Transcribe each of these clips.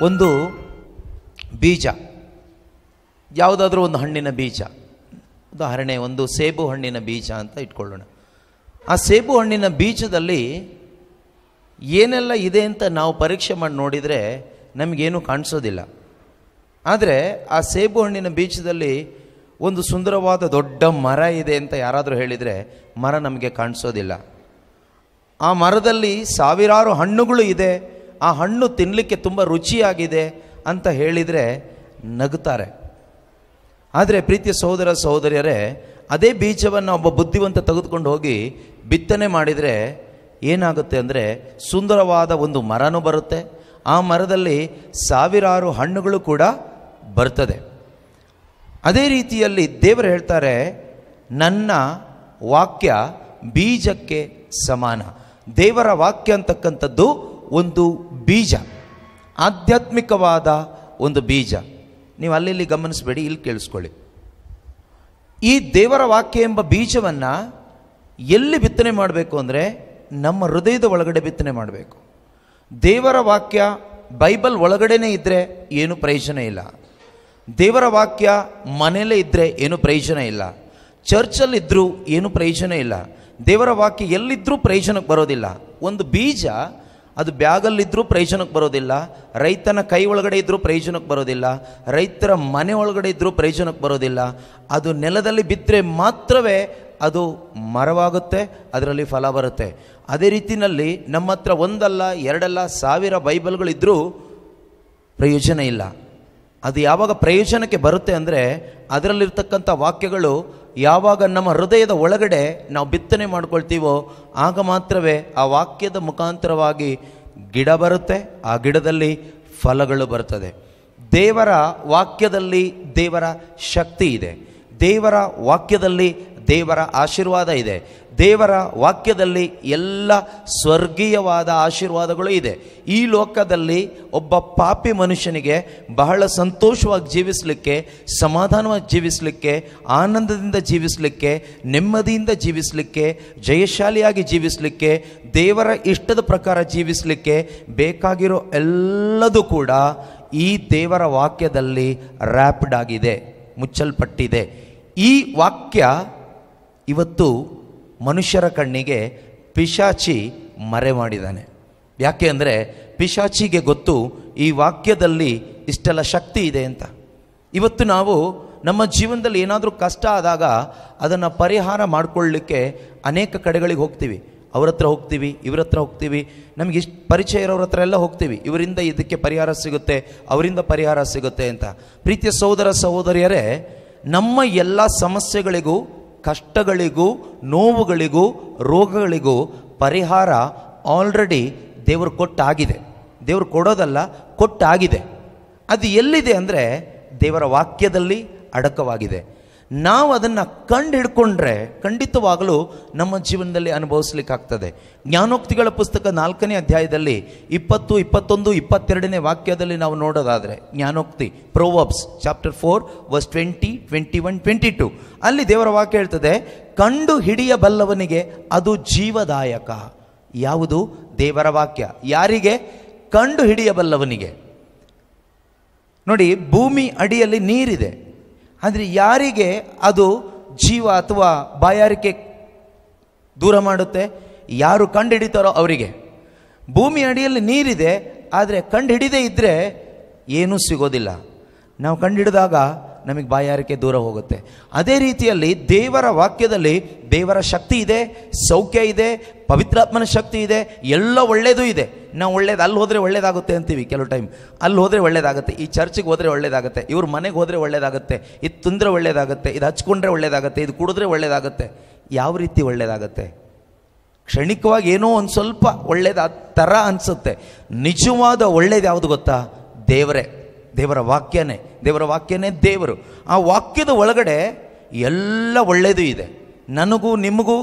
ಒಂದು ಬೀಜ, ಯಾವುದಾದ್ರೂ ಒಂದು ಹಣ್ಣಿನ ಬೀಜ, ಉದಾಹರಣೆ ಒಂದು ಸೇಬು ಹಣ್ಣಿನ ಬೀಜ ಅಂತ ಇಟ್ಕೊಳ್ಳೋಣ. ಆ ಸೇಬು ಹಣ್ಣಿನ ಬೀಜದಲ್ಲಿ ಏನೆಲ್ಲ ಇದೆ ಅಂತ ನಾವು ಪರೀಕ್ಷೆ ಮಾಡಿ ನೋಡಿದರೆ ನಮಗೇನು ಕಾಣಿಸೋದಿಲ್ಲ. ಆದರೆ ಆ ಸೇಬು ಹಣ್ಣಿನ ಬೀಜದಲ್ಲಿ ಒಂದು ಸುಂದರವಾದ ದೊಡ್ಡ ಮರ ಇದೆ ಅಂತ ಯಾರಾದರೂ ಹೇಳಿದರೆ ಮರ ನಮಗೆ ಕಾಣಿಸೋದಿಲ್ಲ. ಆ ಮರದಲ್ಲಿ ಸಾವಿರಾರು ಹಣ್ಣುಗಳು ಇದೆ, ಆ ಹಣ್ಣು ತಿನ್ನಲಿಕ್ಕೆ ತುಂಬ ರುಚಿಯಾಗಿದೆ ಅಂತ ಹೇಳಿದರೆ ನಗುತ್ತಾರೆ. ಆದರೆ ಪ್ರೀತಿಯ ಸಹೋದರ ಸಹೋದರಿಯರೇ, ಅದೇ ಬೀಜವನ್ನು ಒಬ್ಬ ಬುದ್ಧಿವಂತ ತೆಗೆದುಕೊಂಡು ಹೋಗಿ ಬಿತ್ತನೆ ಮಾಡಿದರೆ ಏನಾಗುತ್ತೆ ಅಂದರೆ ಸುಂದರವಾದ ಒಂದು ಮರನೂ ಬರುತ್ತೆ, ಆ ಮರದಲ್ಲಿ ಸಾವಿರಾರು ಹಣ್ಣುಗಳು ಕೂಡ ಬರ್ತದೆ. ಅದೇ ರೀತಿಯಲ್ಲಿ ದೇವರು ಹೇಳ್ತಾರೆ, ನನ್ನ ವಾಕ್ಯ ಬೀಜಕ್ಕೆ ಸಮಾನ. ದೇವರ ವಾಕ್ಯ ಅಂತಕ್ಕಂಥದ್ದು ಒಂದು ಬೀಜ, ಆಧ್ಯಾತ್ಮಿಕವಾದ ಒಂದು ಬೀಜ. ನೀವು ಅಲ್ಲಿ ಗಮನಿಸಬೇಡಿ, ಇಲ್ಲಿ ಕೇಳಿಸ್ಕೊಳ್ಳಿ. ಈ ದೇವರ ವಾಕ್ಯ ಎಂಬ ಬೀಜವನ್ನು ಎಲ್ಲಿ ಬಿತ್ತನೆ ಮಾಡಬೇಕು ಅಂದರೆ ನಮ್ಮ ಹೃದಯದ ಒಳಗಡೆ ಬಿತ್ತನೆ ಮಾಡಬೇಕು. ದೇವರ ವಾಕ್ಯ ಬೈಬಲ್ ಒಳಗಡೆನೇ ಇದ್ದರೆ ಏನು ಪ್ರಯೋಜನ ಇಲ್ಲ. ದೇವರ ವಾಕ್ಯ ಮನೆಯಲ್ಲೇ ಇದ್ದರೆ ಏನು ಪ್ರಯೋಜನ ಇಲ್ಲ. ಚರ್ಚಲ್ಲಿದ್ದರೂ ಏನು ಪ್ರಯೋಜನ ಇಲ್ಲ. ದೇವರ ವಾಕ್ಯ ಎಲ್ಲಿದ್ದರೂ ಪ್ರಯೋಜನಕ್ಕೆ ಬರೋದಿಲ್ಲ. ಒಂದು ಬೀಜ ಅದು ಬ್ಯಾಗಲ್ಲಿದ್ದರೂ ಪ್ರಯೋಜನಕ್ಕೆ ಬರೋದಿಲ್ಲ, ರೈತನ ಕೈ ಒಳಗಡೆ ಇದ್ದರೂ ಪ್ರಯೋಜನಕ್ಕೆ ಬರೋದಿಲ್ಲ, ರೈತರ ಮನೆ ಒಳಗಡೆ ಇದ್ದರೂ ಪ್ರಯೋಜನಕ್ಕೆ ಬರೋದಿಲ್ಲ. ಅದು ನೆಲದಲ್ಲಿ ಬಿದ್ದರೆ ಮಾತ್ರವೇ ಅದು ಮರವಾಗುತ್ತೆ, ಅದರಲ್ಲಿ ಫಲ ಬರುತ್ತೆ. ಅದೇ ರೀತಿಯಲ್ಲಿ ನಮ್ಮ ಹತ್ರ ಒಂದಲ್ಲ ಎರಡಲ್ಲ 1000 ಬೈಬಲ್ಗಳಿದ್ದರೂ ಪ್ರಯೋಜನ ಇಲ್ಲ. ಅದು ಯಾವಾಗ ಪ್ರಯೋಜನಕ್ಕೆ ಬರುತ್ತೆ ಅಂದರೆ ಅದರಲ್ಲಿರ್ತಕ್ಕಂಥ ವಾಕ್ಯಗಳು ಯಾವಾಗ ನಮ್ಮ ಹೃದಯದ ಒಳಗಡೆ ನಾವು ಬಿತ್ತನೆ ಮಾಡ್ಕೊಳ್ತೀವೋ ಆಗ ಮಾತ್ರವೇ ಆ ವಾಕ್ಯದ ಮುಖಾಂತರವಾಗಿ ಗಿಡ ಬರುತ್ತೆ, ಆ ಗಿಡದಲ್ಲಿ ಫಲಗಳು ಬರ್ತದೆ. ದೇವರ ವಾಕ್ಯದಲ್ಲಿ ದೇವರ ಶಕ್ತಿ ಇದೆ, ದೇವರ ವಾಕ್ಯದಲ್ಲಿ ದೇವರ ಆಶೀರ್ವಾದ ಇದೆ, ದೇವರ ವಾಕ್ಯದಲ್ಲಿ ಎಲ್ಲ ಸ್ವರ್ಗೀಯವಾದ ಆಶೀರ್ವಾದಗಳು ಇದೆ. ಈ ಲೋಕದಲ್ಲಿ ಒಬ್ಬ ಪಾಪಿ ಮನುಷ್ಯನಿಗೆ ಬಹಳ ಸಂತೋಷವಾಗಿ ಜೀವಿಸಲಿಕ್ಕೆ, ಸಮಾಧಾನವಾಗಿ ಜೀವಿಸಲಿಕ್ಕೆ, ಆನಂದದಿಂದ ಜೀವಿಸಲಿಕ್ಕೆ, ನೆಮ್ಮದಿಯಿಂದ ಜೀವಿಸಲಿಕ್ಕೆ, ಜಯಶಾಲಿಯಾಗಿ ಜೀವಿಸಲಿಕ್ಕೆ, ದೇವರ ಇಷ್ಟದ ಪ್ರಕಾರ ಜೀವಿಸಲಿಕ್ಕೆ ಬೇಕಾಗಿರೋ ಎಲ್ಲದೂ ಕೂಡ ಈ ದೇವರ ವಾಕ್ಯದಲ್ಲಿ ರ್ಯಾಪಿಡ್ ಆಗಿದೆ, ಮುಚ್ಚಲ್ಪಟ್ಟಿದೆ. ಈ ವಾಕ್ಯ ಇವತ್ತು ಮನುಷ್ಯರ ಕಣ್ಣಿಗೆ ಪಿಶಾಚಿ ಮರೆ ಮಾಡಿದ್ದಾನೆ. ಯಾಕೆ ಅಂದರೆ ಪಿಶಾಚಿಗೆ ಗೊತ್ತು ಈ ವಾಕ್ಯದಲ್ಲಿ ಇಷ್ಟೆಲ್ಲ ಶಕ್ತಿ ಇದೆ ಅಂತ. ಇವತ್ತು ನಾವು ನಮ್ಮ ಜೀವನದಲ್ಲಿ ಏನಾದರೂ ಕಷ್ಟ ಆದಾಗ ಅದನ್ನು ಪರಿಹಾರ ಮಾಡಿಕೊಳ್ಳಲಿಕ್ಕೆ ಅನೇಕ ಕಡೆಗಳಿಗೆ ಹೋಗ್ತೀವಿ. ಅವ್ರ ಹತ್ರ ಹೋಗ್ತೀವಿ, ಇವ್ರ ಹತ್ರ ಹೋಗ್ತೀವಿ, ನಮಗೆ ಇಷ್ಟು ಪರಿಚಯ ಇರೋರ ಹತ್ರ ಎಲ್ಲ ಹೋಗ್ತೀವಿ, ಇವರಿಂದ ಇದಕ್ಕೆ ಪರಿಹಾರ ಸಿಗುತ್ತೆ, ಅವರಿಂದ ಪರಿಹಾರ ಸಿಗುತ್ತೆ ಅಂತ. ಪ್ರೀತಿಯ ಸಹೋದರ ಸಹೋದರಿಯರೇ, ನಮ್ಮ ಎಲ್ಲ ಸಮಸ್ಯೆಗಳಿಗೂ, ಕಷ್ಟಗಳಿಗೂ, ನೋವುಗಳಿಗೂ, ರೋಗಗಳಿಗೂ ಪರಿಹಾರ ಆಲ್ರೆಡಿ ದೇವರು ಕೊಟ್ಟಾಗಿದೆ. ದೇವರು ಕೊಡೋದಲ್ಲ, ಕೊಟ್ಟಾಗಿದೆ. ಅದು ಎಲ್ಲಿದೆ ಅಂದರೆ ದೇವರ ವಾಕ್ಯದಲ್ಲಿ ಅಡಕವಾಗಿದೆ. ನಾವು ಅದನ್ನು ಕಂಡು ಹಿಡ್ಕೊಂಡ್ರೆ ಖಂಡಿತವಾಗಲೂ ನಮ್ಮ ಜೀವನದಲ್ಲಿ ಅನುಭವಿಸ್ಲಿಕ್ಕಾಗ್ತದೆ. ಜ್ಞಾನೋಕ್ತಿಗಳ ಪುಸ್ತಕ 4ನೇ ಅಧ್ಯಾಯದಲ್ಲಿ 20, 21, 22ನೇ ವಾಕ್ಯದಲ್ಲಿ ನಾವು ನೋಡೋದಾದರೆ, ಜ್ಞಾನೋಕ್ತಿ ಪ್ರೊವರ್ಬ್ಸ್ ಚಾಪ್ಟರ್ 4 ವರ್ಸ್ 20, 21, 22 ಅಲ್ಲಿ ದೇವರ ವಾಕ್ಯ ಹೇಳ್ತದೆ, ಕಂಡು ಹಿಡಿಯಬಲ್ಲವನಿಗೆ ಅದು ಜೀವದಾಯಕ. ಯಾವುದು? ದೇವರ ವಾಕ್ಯ. ಯಾರಿಗೆ? ಕಂಡು ಹಿಡಿಯಬಲ್ಲವನಿಗೆ. ನೋಡಿ, ಭೂಮಿ ಅಡಿಯಲ್ಲಿ ನೀರಿದೆ, ಆದರೆ ಯಾರಿಗೆ ಅದು ಜೀವ ಅಥವಾ ಬಾಯಾರಿಕೆ ದೂರ ಮಾಡುತ್ತೆ? ಯಾರು ಕಂಡು ಹಿಡಿತಾರೋ ಅವರಿಗೆ. ಭೂಮಿ ಅಡಿಯಲ್ಲಿ ನೀರಿದೆ, ಆದರೆ ಕಂಡು ಹಿಡಿದೇ ಇದ್ದರೆ ಏನೂ ಸಿಗೋದಿಲ್ಲ. ನಾವು ಕಂಡು ಹಿಡಿದಾಗ ನಮಗೆ ಬಾಯಾರಿಕೆ ದೂರ ಹೋಗುತ್ತೆ. ಅದೇ ರೀತಿಯಲ್ಲಿ ದೇವರ ವಾಕ್ಯದಲ್ಲಿ ದೇವರ ಶಕ್ತಿ ಇದೆ, ಸೌಖ್ಯ ಇದೆ, ಪವಿತ್ರಾತ್ಮನ ಶಕ್ತಿ ಇದೆ, ಎಲ್ಲ ಒಳ್ಳೆಯದೂ ಇದೆ. ನಾವು ಒಳ್ಳೇದು ಅಲ್ಲಿ ಹೋದರೆ ಒಳ್ಳೇದಾಗುತ್ತೆ ಅಂತೀವಿ ಕೆಲವು ಟೈಮ್. ಅಲ್ಲಿ ಹೋದರೆ ಒಳ್ಳೇದಾಗುತ್ತೆ, ಈ ಚರ್ಚಿಗೆ ಹೋದರೆ ಒಳ್ಳೇದಾಗುತ್ತೆ, ಇವ್ರ ಮನೆಗೆ ಹೋದರೆ ಒಳ್ಳೇದಾಗುತ್ತೆ, ಇದು ತಿಂದರೆ ಒಳ್ಳೇದಾಗುತ್ತೆ, ಇದು ಹಚ್ಕೊಂಡ್ರೆ ಒಳ್ಳೇದಾಗುತ್ತೆ, ಇದು ಕುಡಿದ್ರೆ ಒಳ್ಳೇದಾಗುತ್ತೆ. ಯಾವ ರೀತಿ ಒಳ್ಳೇದಾಗುತ್ತೆ? ಕ್ಷಣಿಕವಾಗಿ ಏನೋ ಒಂದು ಸ್ವಲ್ಪ ಒಳ್ಳೇದು ಥರ ಅನಿಸುತ್ತೆ. ನಿಜವಾದ ಒಳ್ಳೇದು ಯಾವುದು ಗೊತ್ತಾ? ದೇವರೇ, ದೇವರ ವಾಕ್ಯನೇ. ದೇವರ ವಾಕ್ಯನೇ ದೇವರು. ಆ ವಾಕ್ಯದ ಒಳಗಡೆ ಎಲ್ಲ ಒಳ್ಳೆಯದು ಇದೆ. ನನಗೂ ನಿಮಗೂ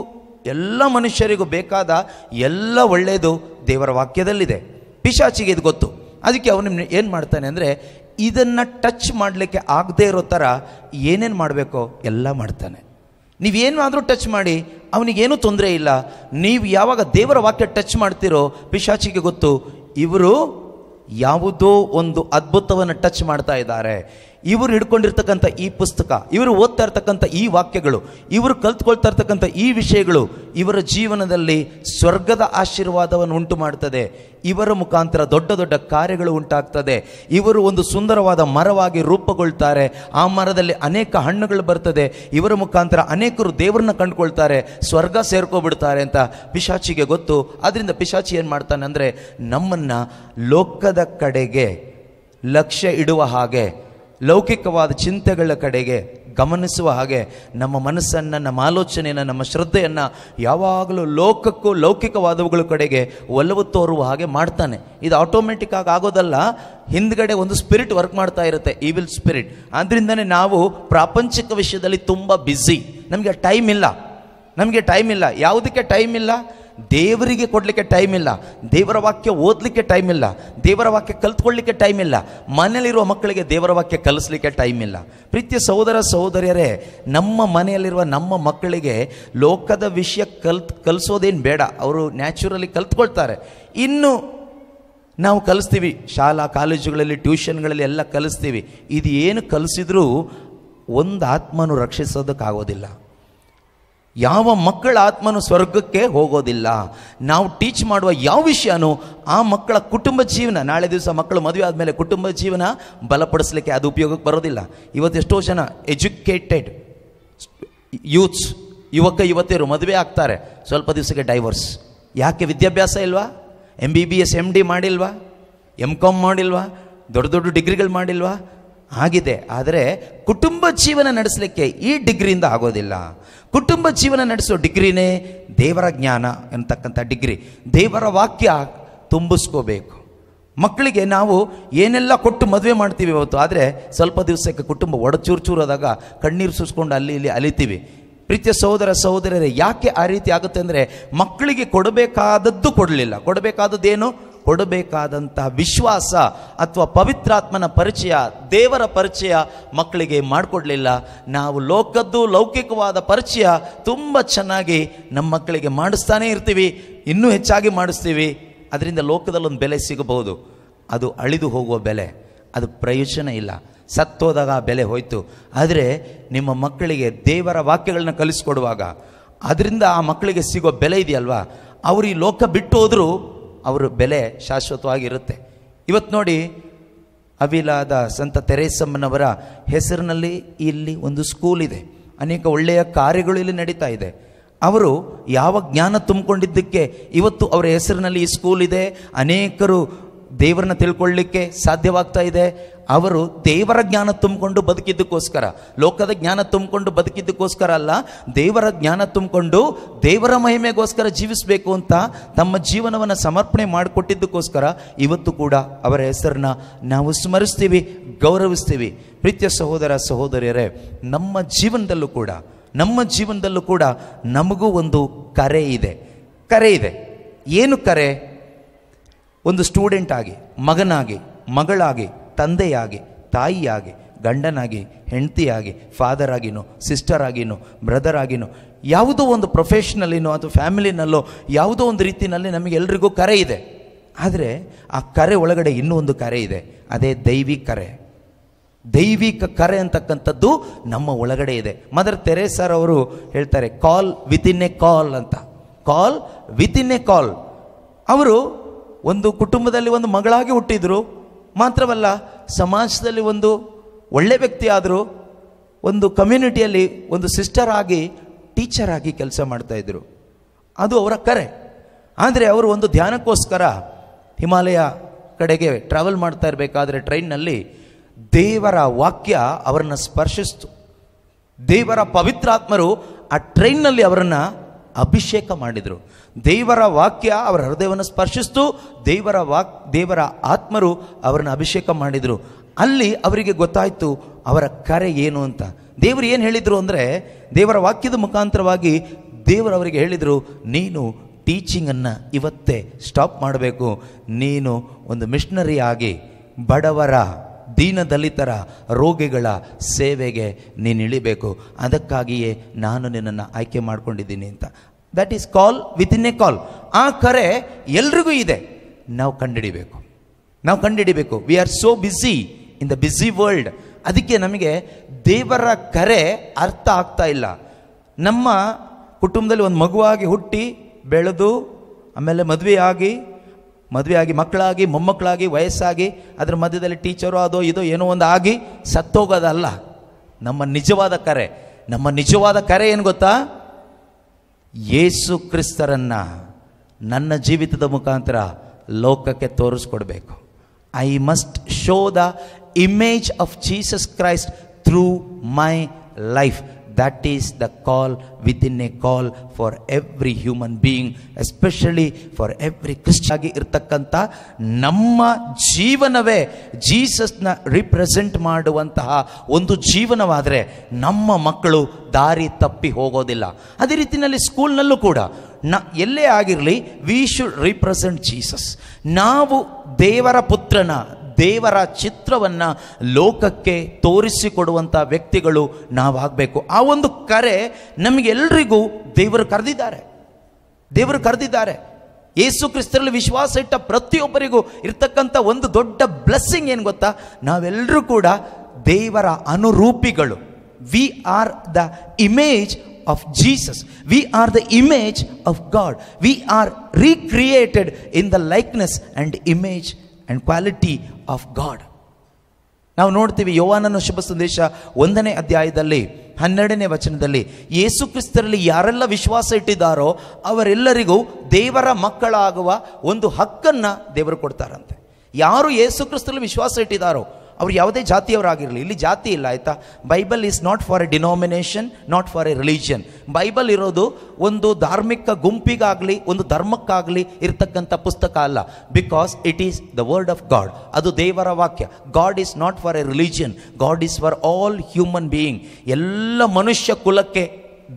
ಎಲ್ಲ ಮನುಷ್ಯರಿಗೂ ಬೇಕಾದ ಎಲ್ಲ ಒಳ್ಳೆಯದು ದೇವರ ವಾಕ್ಯದಲ್ಲಿದೆ. ಪಿಶಾಚಿಗೆ ಇದು ಗೊತ್ತು. ಅದಕ್ಕೆ ಅವನು ಏನು ಮಾಡ್ತಾನೆ ಅಂದರೆ ಇದನ್ನು ಟಚ್ ಮಾಡಲಿಕ್ಕೆ ಆಗದೇ ಇರೋ ಥರ ಏನೇನು ಮಾಡಬೇಕೋ ಎಲ್ಲ ಮಾಡ್ತಾನೆ. ನೀವೇನಾದರೂ ಟಚ್ ಮಾಡಿ, ಅವನಿಗೇನೂ ತೊಂದರೆ ಇಲ್ಲ. ನೀವು ಯಾವಾಗ ದೇವರ ವಾಕ್ಯ ಟಚ್ ಮಾಡ್ತೀರೋ ಪಿಶಾಚಿಗೆ ಗೊತ್ತು, ಇವರು ಯಾವುದೋ ಒಂದು ಅದ್ಭುತವನ್ನು ಟಚ್ ಮಾಡ್ತಾ ಇದ್ದಾರೆ. ಇವರು ಹಿಡ್ಕೊಂಡಿರ್ತಕ್ಕಂಥ ಈ ಪುಸ್ತಕ, ಇವರು ಓದ್ತಾ ಇರ್ತಕ್ಕಂಥ ಈ ವಾಕ್ಯಗಳು, ಇವರು ಕಲ್ತ್ಕೊಳ್ತಾ ಇರ್ತಕ್ಕಂಥ ಈ ವಿಷಯಗಳು ಇವರ ಜೀವನದಲ್ಲಿ ಸ್ವರ್ಗದ ಆಶೀರ್ವಾದವನ್ನು ಉಂಟು ಮಾಡ್ತದೆ. ಇವರ ಮುಖಾಂತರ ದೊಡ್ಡ ದೊಡ್ಡ ಕಾರ್ಯಗಳು ಉಂಟಾಗ್ತದೆ. ಇವರು ಒಂದು ಸುಂದರವಾದ ಮರವಾಗಿ ರೂಪುಗೊಳ್ತಾರೆ. ಆ ಮರದಲ್ಲಿ ಅನೇಕ ಹಣ್ಣುಗಳು ಬರ್ತದೆ. ಇವರ ಮುಖಾಂತರ ಅನೇಕರು ದೇವರನ್ನ ಕಂಡುಕೊಳ್ತಾರೆ, ಸ್ವರ್ಗ ಸೇರ್ಕೊಬಿಡ್ತಾರೆ ಅಂತ ಪಿಶಾಚಿಗೆ ಗೊತ್ತು. ಅದರಿಂದ ಪಿಶಾಚಿ ಏನು ಮಾಡ್ತಾನೆ ಅಂದರೆ, ನಮ್ಮನ್ನು ಲೋಕದ ಕಡೆಗೆ ಲಕ್ಷ್ಯ ಇಡುವ ಹಾಗೆ, ಲೌಕಿಕವಾದ ಚಿಂತೆಗಳ ಕಡೆಗೆ ಗಮನಿಸುವ ಹಾಗೆ ನಮ್ಮ ಮನಸ್ಸನ್ನು, ನಮ್ಮ ಆಲೋಚನೆಯನ್ನು, ನಮ್ಮ ಶ್ರದ್ಧೆಯನ್ನು ಯಾವಾಗಲೂ ಲೋಕಕ್ಕೂ ಲೌಕಿಕವಾದವುಗಳ ಕಡೆಗೆ ಒಲವು ತೋರುವ ಹಾಗೆ ಮಾಡ್ತಾನೆ. ಇದು ಆಟೋಮೆಟಿಕ್ ಆಗಿ ಆಗೋದಲ್ಲ, ಹಿಂದ್ಗಡೆ ಒಂದು ಸ್ಪಿರಿಟ್ ವರ್ಕ್ ಮಾಡ್ತಾ ಇರುತ್ತೆ, ಈವಿಲ್ ಸ್ಪಿರಿಟ್. ಆದ್ದರಿಂದನೇ ನಾವು ಪ್ರಾಪಂಚಿಕ ವಿಷಯದಲ್ಲಿ ತುಂಬ ಬ್ಯುಸಿ. ನಮಗೆ ಟೈಮ್ ಇಲ್ಲ. ಯಾವುದಕ್ಕೆ ಟೈಮ್ ಇಲ್ಲ? ದೇವರಿಗೆ ಕೊಡಲಿಕ್ಕೆ ಟೈಮ್ ಇಲ್ಲ, ದೇವರ ವಾಕ್ಯ ಓದಲಿಕ್ಕೆ ಟೈಮ್ ಇಲ್ಲ, ದೇವರ ವಾಕ್ಯ ಕಲ್ತ್ಕೊಳ್ಳಿಕ್ಕೆ ಟೈಮ್ ಇಲ್ಲ, ಮನೆಯಲ್ಲಿರುವ ಮಕ್ಕಳಿಗೆ ದೇವರ ವಾಕ್ಯ ಕಲಿಸ್ಲಿಕ್ಕೆ ಟೈಮ್ ಇಲ್ಲ. ಪ್ರೀತಿಯ ಸಹೋದರ ಸಹೋದರಿಯರೇ, ನಮ್ಮ ಮನೆಯಲ್ಲಿರುವ ನಮ್ಮ ಮಕ್ಕಳಿಗೆ ಲೋಕದ ವಿಷಯ ಕಲಿಸೋದೇನು ಬೇಡ, ಅವರು ನ್ಯಾಚುರಲಿ ಕಲ್ತ್ಕೊಳ್ತಾರೆ. ಇನ್ನು ನಾವು ಕಲಿಸ್ತೀವಿ, ಶಾಲಾ ಕಾಲೇಜುಗಳಲ್ಲಿ ಟ್ಯೂಷನ್ಗಳಲ್ಲಿ ಎಲ್ಲ ಕಲಿಸ್ತೀವಿ. ಇದು ಏನು ಕಲಿಸಿದ್ರೂ ಒಂದು ಆತ್ಮನು ರಕ್ಷಿಸೋದಕ್ಕಾಗೋದಿಲ್ಲ. ಯಾವ ಮಕ್ಕಳ ಆತ್ಮನು ಸ್ವರ್ಗಕ್ಕೆ ಹೋಗೋದಿಲ್ಲ. ನಾವು ಟೀಚ್ ಮಾಡುವ ಯಾವ ವಿಷಯನೂ ಆ ಮಕ್ಕಳ ಕುಟುಂಬ ಜೀವನ, ನಾಳೆ ದಿವಸ ಮಕ್ಕಳು ಮದುವೆ ಆದಮೇಲೆ ಕುಟುಂಬ ಜೀವನ ಬಲಪಡಿಸಲಿಕ್ಕೆ ಅದು ಉಪಯೋಗಕ್ಕೆ ಬರೋದಿಲ್ಲ. ಇವತ್ತು ಎಷ್ಟೋ ಜನ ಎಜುಕೇಟೆಡ್ ಯೂತ್ಸ್, ಯುವತಿಯರು ಮದುವೆ ಆಗ್ತಾರೆ, ಸ್ವಲ್ಪ ದಿವಸಕ್ಕೆ ಡೈವರ್ಸ್. ಯಾಕೆ? ವಿದ್ಯಾಭ್ಯಾಸ ಇಲ್ವಾ? MBBS MD ಮಾಡಿಲ್ವಾ? MCom ಮಾಡಿಲ್ವಾ? ದೊಡ್ಡ ದೊಡ್ಡ ಡಿಗ್ರಿಗಳು ಮಾಡಿಲ್ವಾ? ಆಗಿದೆ. ಆದರೆ ಕುಟುಂಬ ಜೀವನ ನಡೆಸಲಿಕ್ಕೆ ಈ ಡಿಗ್ರಿಯಿಂದ ಆಗೋದಿಲ್ಲ. ಕುಟುಂಬ ಜೀವನ ನಡೆಸೋ ಡಿಗ್ರಿನೇ ದೇವರ ಜ್ಞಾನ ಅಂತಕ್ಕಂಥ ಡಿಗ್ರಿ. ದೇವರ ವಾಕ್ಯ ತುಂಬಿಸ್ಕೋಬೇಕು. ಮಕ್ಕಳಿಗೆ ನಾವು ಏನೆಲ್ಲ ಕೊಟ್ಟು ಮದುವೆ ಮಾಡ್ತೀವಿ ಇವತ್ತು, ಆದರೆ ಸ್ವಲ್ಪ ದಿವಸಕ್ಕೆ ಕುಟುಂಬ ಒಡಚೂರ್ಚೂರಾದಾಗ ಕಣ್ಣೀರು ಸುರಿಸ್ಕೊಂಡು ಅಲ್ಲಿ ಇಲ್ಲಿ ಅಲಿತೀವಿ. ಪ್ರೀತಿಯ ಸಹೋದರ ಸಹೋದರರೇ, ಯಾಕೆ ಆ ರೀತಿ ಆಗುತ್ತೆ ಅಂದರೆ, ಮಕ್ಕಳಿಗೆ ಕೊಡಬೇಕಾದದ್ದು ಕೊಡಲಿಲ್ಲ. ಕೊಡಬೇಕಾದದ್ದೇನು? ಕೊಡಬೇಕಾದಂತಹ ವಿಶ್ವಾಸ ಅಥವಾ ಪವಿತ್ರಾತ್ಮನ ಪರಿಚಯ, ದೇವರ ಪರಿಚಯ ಮಕ್ಕಳಿಗೆ ಮಾಡಿಕೊಡ್ಲಿಲ್ಲ. ನಾವು ಲೋಕದ್ದು ಲೌಕಿಕವಾದ ಪರಿಚಯ ತುಂಬ ಚೆನ್ನಾಗಿ ನಮ್ಮ ಮಕ್ಕಳಿಗೆ ಮಾಡಿಸ್ತಾನೇ ಇರ್ತೀವಿ, ಇನ್ನೂ ಹೆಚ್ಚಾಗಿ ಮಾಡಿಸ್ತೀವಿ. ಅದರಿಂದ ಲೋಕದಲ್ಲೊಂದು ಬೆಲೆ ಸಿಗಬಹುದು, ಅದು ಅಳಿದು ಹೋಗುವ ಬೆಲೆ, ಅದು ಪ್ರಯೋಜನ ಇಲ್ಲ. ಸತ್ತೋದಾಗ ಆ ಬೆಲೆ ಹೋಯ್ತು. ಆದರೆ ನಿಮ್ಮ ಮಕ್ಕಳಿಗೆ ದೇವರ ವಾಕ್ಯಗಳನ್ನ ಕಲಿಸ್ಕೊಡುವಾಗ ಅದರಿಂದ ಆ ಮಕ್ಕಳಿಗೆ ಸಿಗೋ ಬೆಲೆ ಇದೆಯಲ್ವಾ, ಅವರು ಈ ಲೋಕ ಬಿಟ್ಟು ಹೋದರೂ ಅವರ ಬೆಲೆ ಶಾಶ್ವತವಾಗಿರುತ್ತೆ. ಇವತ್ತು ನೋಡಿ, ಅವಿಲಾದ ಸಂತ ತೆರೇಸಮ್ಮನವರ ಹೆಸರಿನಲ್ಲಿ ಇಲ್ಲಿ ಒಂದು ಸ್ಕೂಲ್ ಇದೆ, ಅನೇಕ ಒಳ್ಳೆಯ ಕಾರ್ಯಗಳು ಇಲ್ಲಿ ನಡೀತಾ ಇದೆ. ಅವರು ಯಾವ ಜ್ಞಾನ ತುಂಬಿಕೊಂಡಿದ್ದಕ್ಕೆ ಇವತ್ತು ಅವರ ಹೆಸರಿನಲ್ಲಿ ಈ ಸ್ಕೂಲ್ ಇದೆ, ಅನೇಕರು ದೇವರನ್ನ ತಿಳ್ಕೊಳ್ಳಿಕ್ಕೆ ಸಾಧ್ಯವಾಗ್ತಾ ಇದೆ. ಅವರು ದೇವರ ಜ್ಞಾನ ತುಂಬಿಕೊಂಡು ಬದುಕಿದ್ದಕ್ಕೋಸ್ಕರ, ಲೋಕದ ಜ್ಞಾನ ತುಂಬಿಕೊಂಡು ಬದುಕಿದ್ದಕ್ಕೋಸ್ಕರ ಅಲ್ಲ, ದೇವರ ಜ್ಞಾನ ತುಂಬಿಕೊಂಡು ದೇವರ ಮಹಿಮೆಗೋಸ್ಕರ ಜೀವಿಸಬೇಕು ಅಂತ ತಮ್ಮ ಜೀವನವನ್ನು ಸಮರ್ಪಣೆ ಮಾಡಿಕೊಟ್ಟಿದ್ದಕ್ಕೋಸ್ಕರ ಇವತ್ತು ಕೂಡ ಅವರ ಹೆಸರನ್ನ ನಾವು ಸ್ಮರಿಸ್ತೀವಿ, ಗೌರವಿಸ್ತೀವಿ. ಪ್ರೀತಿಯ ಸಹೋದರ ಸಹೋದರಿಯರೇ, ನಮ್ಮ ಜೀವನದಲ್ಲೂ ಕೂಡ ನಮಗೂ ಒಂದು ಕರೆ ಇದೆ. ಏನು ಕರೆ? ಒಂದು ಸ್ಟೂಡೆಂಟ್ ಆಗಿ, ಮಗನಾಗಿ, ಮಗಳಾಗಿ, ತಂದೆಯಾಗಿ, ತಾಯಿಯಾಗಿ, ಗಂಡನಾಗಿ, ಹೆಂಡತಿಯಾಗಿ, ಫಾದರ್ ಆಗಿನೋ, ಸಿಸ್ಟರ್ ಆಗಿನೋ, ಬ್ರದರ್ ಆಗಿನೋ, ಯಾವುದೋ ಒಂದು ಪ್ರೊಫೆಷ್ನಲ್ಲಿನೋ ಅಥವಾ ಫ್ಯಾಮಿಲಿನಲ್ಲೋ ಯಾವುದೋ ಒಂದು ರೀತಿಯಲ್ಲಿ ನಮಗೆಲ್ರಿಗೂ ಕರೆ ಇದೆ. ಆದರೆ ಆ ಕರೆ ಒಳಗಡೆ ಇನ್ನೂ ಒಂದು ಕರೆ ಇದೆ, ಅದೇ ದೈವಿಕ ಕರೆ ಅಂತಕ್ಕಂಥದ್ದು ನಮ್ಮ ಒಳಗಡೆ ಇದೆ. ಮದರ್ ತೆರೇಸಾರ್ ಅವರು ಹೇಳ್ತಾರೆ, ಕಾಲ್ ವಿತಿನ್ ಎ ಕಾಲ್ ಅಂತ. ಕಾಲ್ ವಿತಿನ್ ಎ ಕಾಲ್. ಅವರು ಒಂದು ಕುಟುಂಬದಲ್ಲಿ ಒಂದು ಮಗಳಾಗಿ ಹುಟ್ಟಿದ್ರು, ಮಾತ್ರವಲ್ಲ ಸಮಾಜದಲ್ಲಿ ಒಂದು ಒಳ್ಳೆ ವ್ಯಕ್ತಿ ಆದರು, ಒಂದು ಕಮ್ಯುನಿಟಿಯಲ್ಲಿ ಒಂದು ಸಿಸ್ಟರ್ ಆಗಿ, ಟೀಚರ್ ಆಗಿ ಕೆಲಸ ಮಾಡ್ತಾಯಿದ್ರು. ಅದು ಅವರ ಕರೆ. ಆದರೆ ಅವರು ಒಂದು ಧ್ಯಾನಕ್ಕೋಸ್ಕರ ಹಿಮಾಲಯ ಕಡೆಗೆ ಟ್ರಾವೆಲ್ ಮಾಡ್ತಾ ಇರಬೇಕಾದ್ರೆ ಟ್ರೈನ್ನಲ್ಲಿ ದೇವರ ವಾಕ್ಯ ಅವರನ್ನು ಸ್ಪರ್ಶಿಸ್ತು. ದೇವರ ಪವಿತ್ರಾತ್ಮರು ಆ ಟ್ರೈನ್ನಲ್ಲಿ ಅವರನ್ನು ಅಭಿಷೇಕ ಮಾಡಿದರು. ದೇವರ ವಾಕ್ಯ ಅವರ ಹೃದಯವನ್ನು ಸ್ಪರ್ಶಿಸ್ತು, ದೇವರ ಆತ್ಮರು ಅವರನ್ನು ಅಭಿಷೇಕ ಮಾಡಿದರು. ಅಲ್ಲಿ ಅವರಿಗೆ ಗೊತ್ತಾಯಿತು ಅವರ ಕರೆ ಏನು ಅಂತ. ದೇವರು ಏನು ಹೇಳಿದರು ಅಂದರೆ, ದೇವರ ವಾಕ್ಯದ ಮುಖಾಂತರವಾಗಿ ದೇವರು ಅವರಿಗೆ ಹೇಳಿದರು, ನೀನು ಟೀಚಿಂಗನ್ನು ಇವತ್ತೇ ಸ್ಟಾಪ್ ಮಾಡಬೇಕು, ನೀನು ಒಂದು ಮಿಷನರಿ ಆಗಿ ಬಡವರ, ದೀನದಲಿತರ, ರೋಗಿಗಳ ಸೇವೆಗೆ ನೀನು ಇಳಿಬೇಕು. ಅದಕ್ಕಾಗಿಯೇ ನಾನು ನಿನ್ನನ್ನು ಆಯ್ಕೆ ಮಾಡ್ಕೊಂಡಿದ್ದೀನಿ ಅಂತ. That is call within a call. ಆ ಕರೆ ಎಲ್ರಿಗೂ ಇದೆ, ನಾವು ಕಂಡುಹಿಡಿಬೇಕು. ನಾವು ಕಂಡುಹಿಡಿಬೇಕು. We are so busy in the busy world. ಅದಕ್ಕೆ ನಮಗೆ ದೇವರ ಕರೆ ಅರ್ಥ ಆಗ್ತಾ ಇಲ್ಲ. ನಮ್ಮ ಕುಟುಂಬದಲ್ಲಿ ಒಂದು ಮಗುವಾಗಿ ಹುಟ್ಟಿ ಬೆಳೆದು ಆಮೇಲೆ ಮದುವೆಯಾಗಿ ಮಕ್ಕಳಾಗಿ ಮೊಮ್ಮಕ್ಕಳಾಗಿ ವಯಸ್ಸಾಗಿ ಅದರ ಮಧ್ಯದಲ್ಲಿ ಟೀಚರು ಅದೋ ಇದೋ ಏನೋ ಒಂದು ಆಗಿ ಸತ್ತೋಗೋದಲ್ಲ ನಮ್ಮ ನಿಜವಾದ ಕರೆ ಏನು ಗೊತ್ತಾ? ಯೇಸು ಕ್ರಿಸ್ತರನ್ನ ನನ್ನ ಜೀವಿತದ ಮುಖಾಂತರ ಲೋಕಕ್ಕೆ ತೋರಿಸ್ಕೊಡ್ಬೇಕು. I must show the image of Jesus Christ through my life. That is the call within a call for every human being, especially for every Christian. ಆಗಿ ಇರ್ತಕ್ಕಂಥ ನಮ್ಮ ಜೀವನವೇ ಜೀಸಸ್ನ ರಿಪ್ರೆಸೆಂಟ್ ಮಾಡುವಂತಹ ಒಂದು ಜೀವನವಾದರೆ ನಮ್ಮ ಮಕ್ಕಳು ದಾರಿ ತಪ್ಪಿ ಹೋಗೋದಿಲ್ಲ. ಅದೇ ರೀತಿಯಲ್ಲಿ ಸ್ಕೂಲ್ನಲ್ಲೂ ಕೂಡ ಎಲ್ಲೇ ಆಗಿರಲಿ, ವಿ ಶುಡ್ ರಿಪ್ರೆಸೆಂಟ್ ಜೀಸಸ್. ನಾವು ದೇವರ ಪುತ್ರನ, ದೇವರ ಚಿತ್ರವನ್ನು ಲೋಕಕ್ಕೆ ತೋರಿಸಿಕೊಡುವಂಥ ವ್ಯಕ್ತಿಗಳು ನಾವಾಗಬೇಕು. ಆ ಒಂದು ಕರೆ ನಮಗೆಲ್ಲರಿಗೂ ದೇವರು ಕರೆದಿದ್ದಾರೆ. ಯೇಸು ಕ್ರಿಸ್ತರಲ್ಲಿ ವಿಶ್ವಾಸ ಇಟ್ಟ ಪ್ರತಿಯೊಬ್ಬರಿಗೂ ಇರ್ತಕ್ಕಂಥ ಒಂದು ದೊಡ್ಡ ಬ್ಲೆಸ್ಸಿಂಗ್ ಏನು ಗೊತ್ತಾ? ನಾವೆಲ್ಲರೂ ಕೂಡ ದೇವರ ಅನುರೂಪಿಗಳು. We are the image of Jesus. We are the image of God. We are recreated in the likeness and image and quality of God. ನಾವು ನೋಡ್ತೀವಿ ಯೋಹಾನನ ಶುಭ ಸಂದೇಶ 1ನೇ ಅಧ್ಯಾಯದಲ್ಲಿ 12ನೇ ವಚನದಲ್ಲಿ ಯೇಸು ಕ್ರಿಸ್ತರಲ್ಲಿ ಯಾರೆಲ್ಲ ವಿಶ್ವಾಸ ಇಟ್ಟಿದ್ದಾರೋ ಅವರೆಲ್ಲರಿಗೂ ದೇವರ ಮಕ್ಕಳಾಗುವ ಒಂದು ಹಕ್ಕನ್ನು ದೇವರು ಕೊಡ್ತಾರಂತೆ. ಯಾರು ಯೇಸು ಕ್ರಿಸ್ತರಲ್ಲಿ ವಿಶ್ವಾಸ ಇಟ್ಟಿದ್ದಾರೋ ಅವ್ರು ಯಾವುದೇ ಜಾತಿಯವರಾಗಿರಲಿ, ಇಲ್ಲಿ ಜಾತಿ ಇಲ್ಲ, ಆಯಿತಾ? Bible is not for A denomination, not for A religion. Bible ಇರೋದು ಒಂದು ಧಾರ್ಮಿಕ ಗುಂಪಿಗಾಗಲಿ ಒಂದು ಧರ್ಮಕ್ಕಾಗಲಿ ಇರ್ತಕ್ಕಂಥ ಪುಸ್ತಕ ಅಲ್ಲ. Because it is the word of god. ಅದು ದೇವರ ವಾಕ್ಯ. God is not for A religion, god is for all human being. ಎಲ್ಲ ಮನುಷ್ಯ ಕುಲಕ್ಕೆ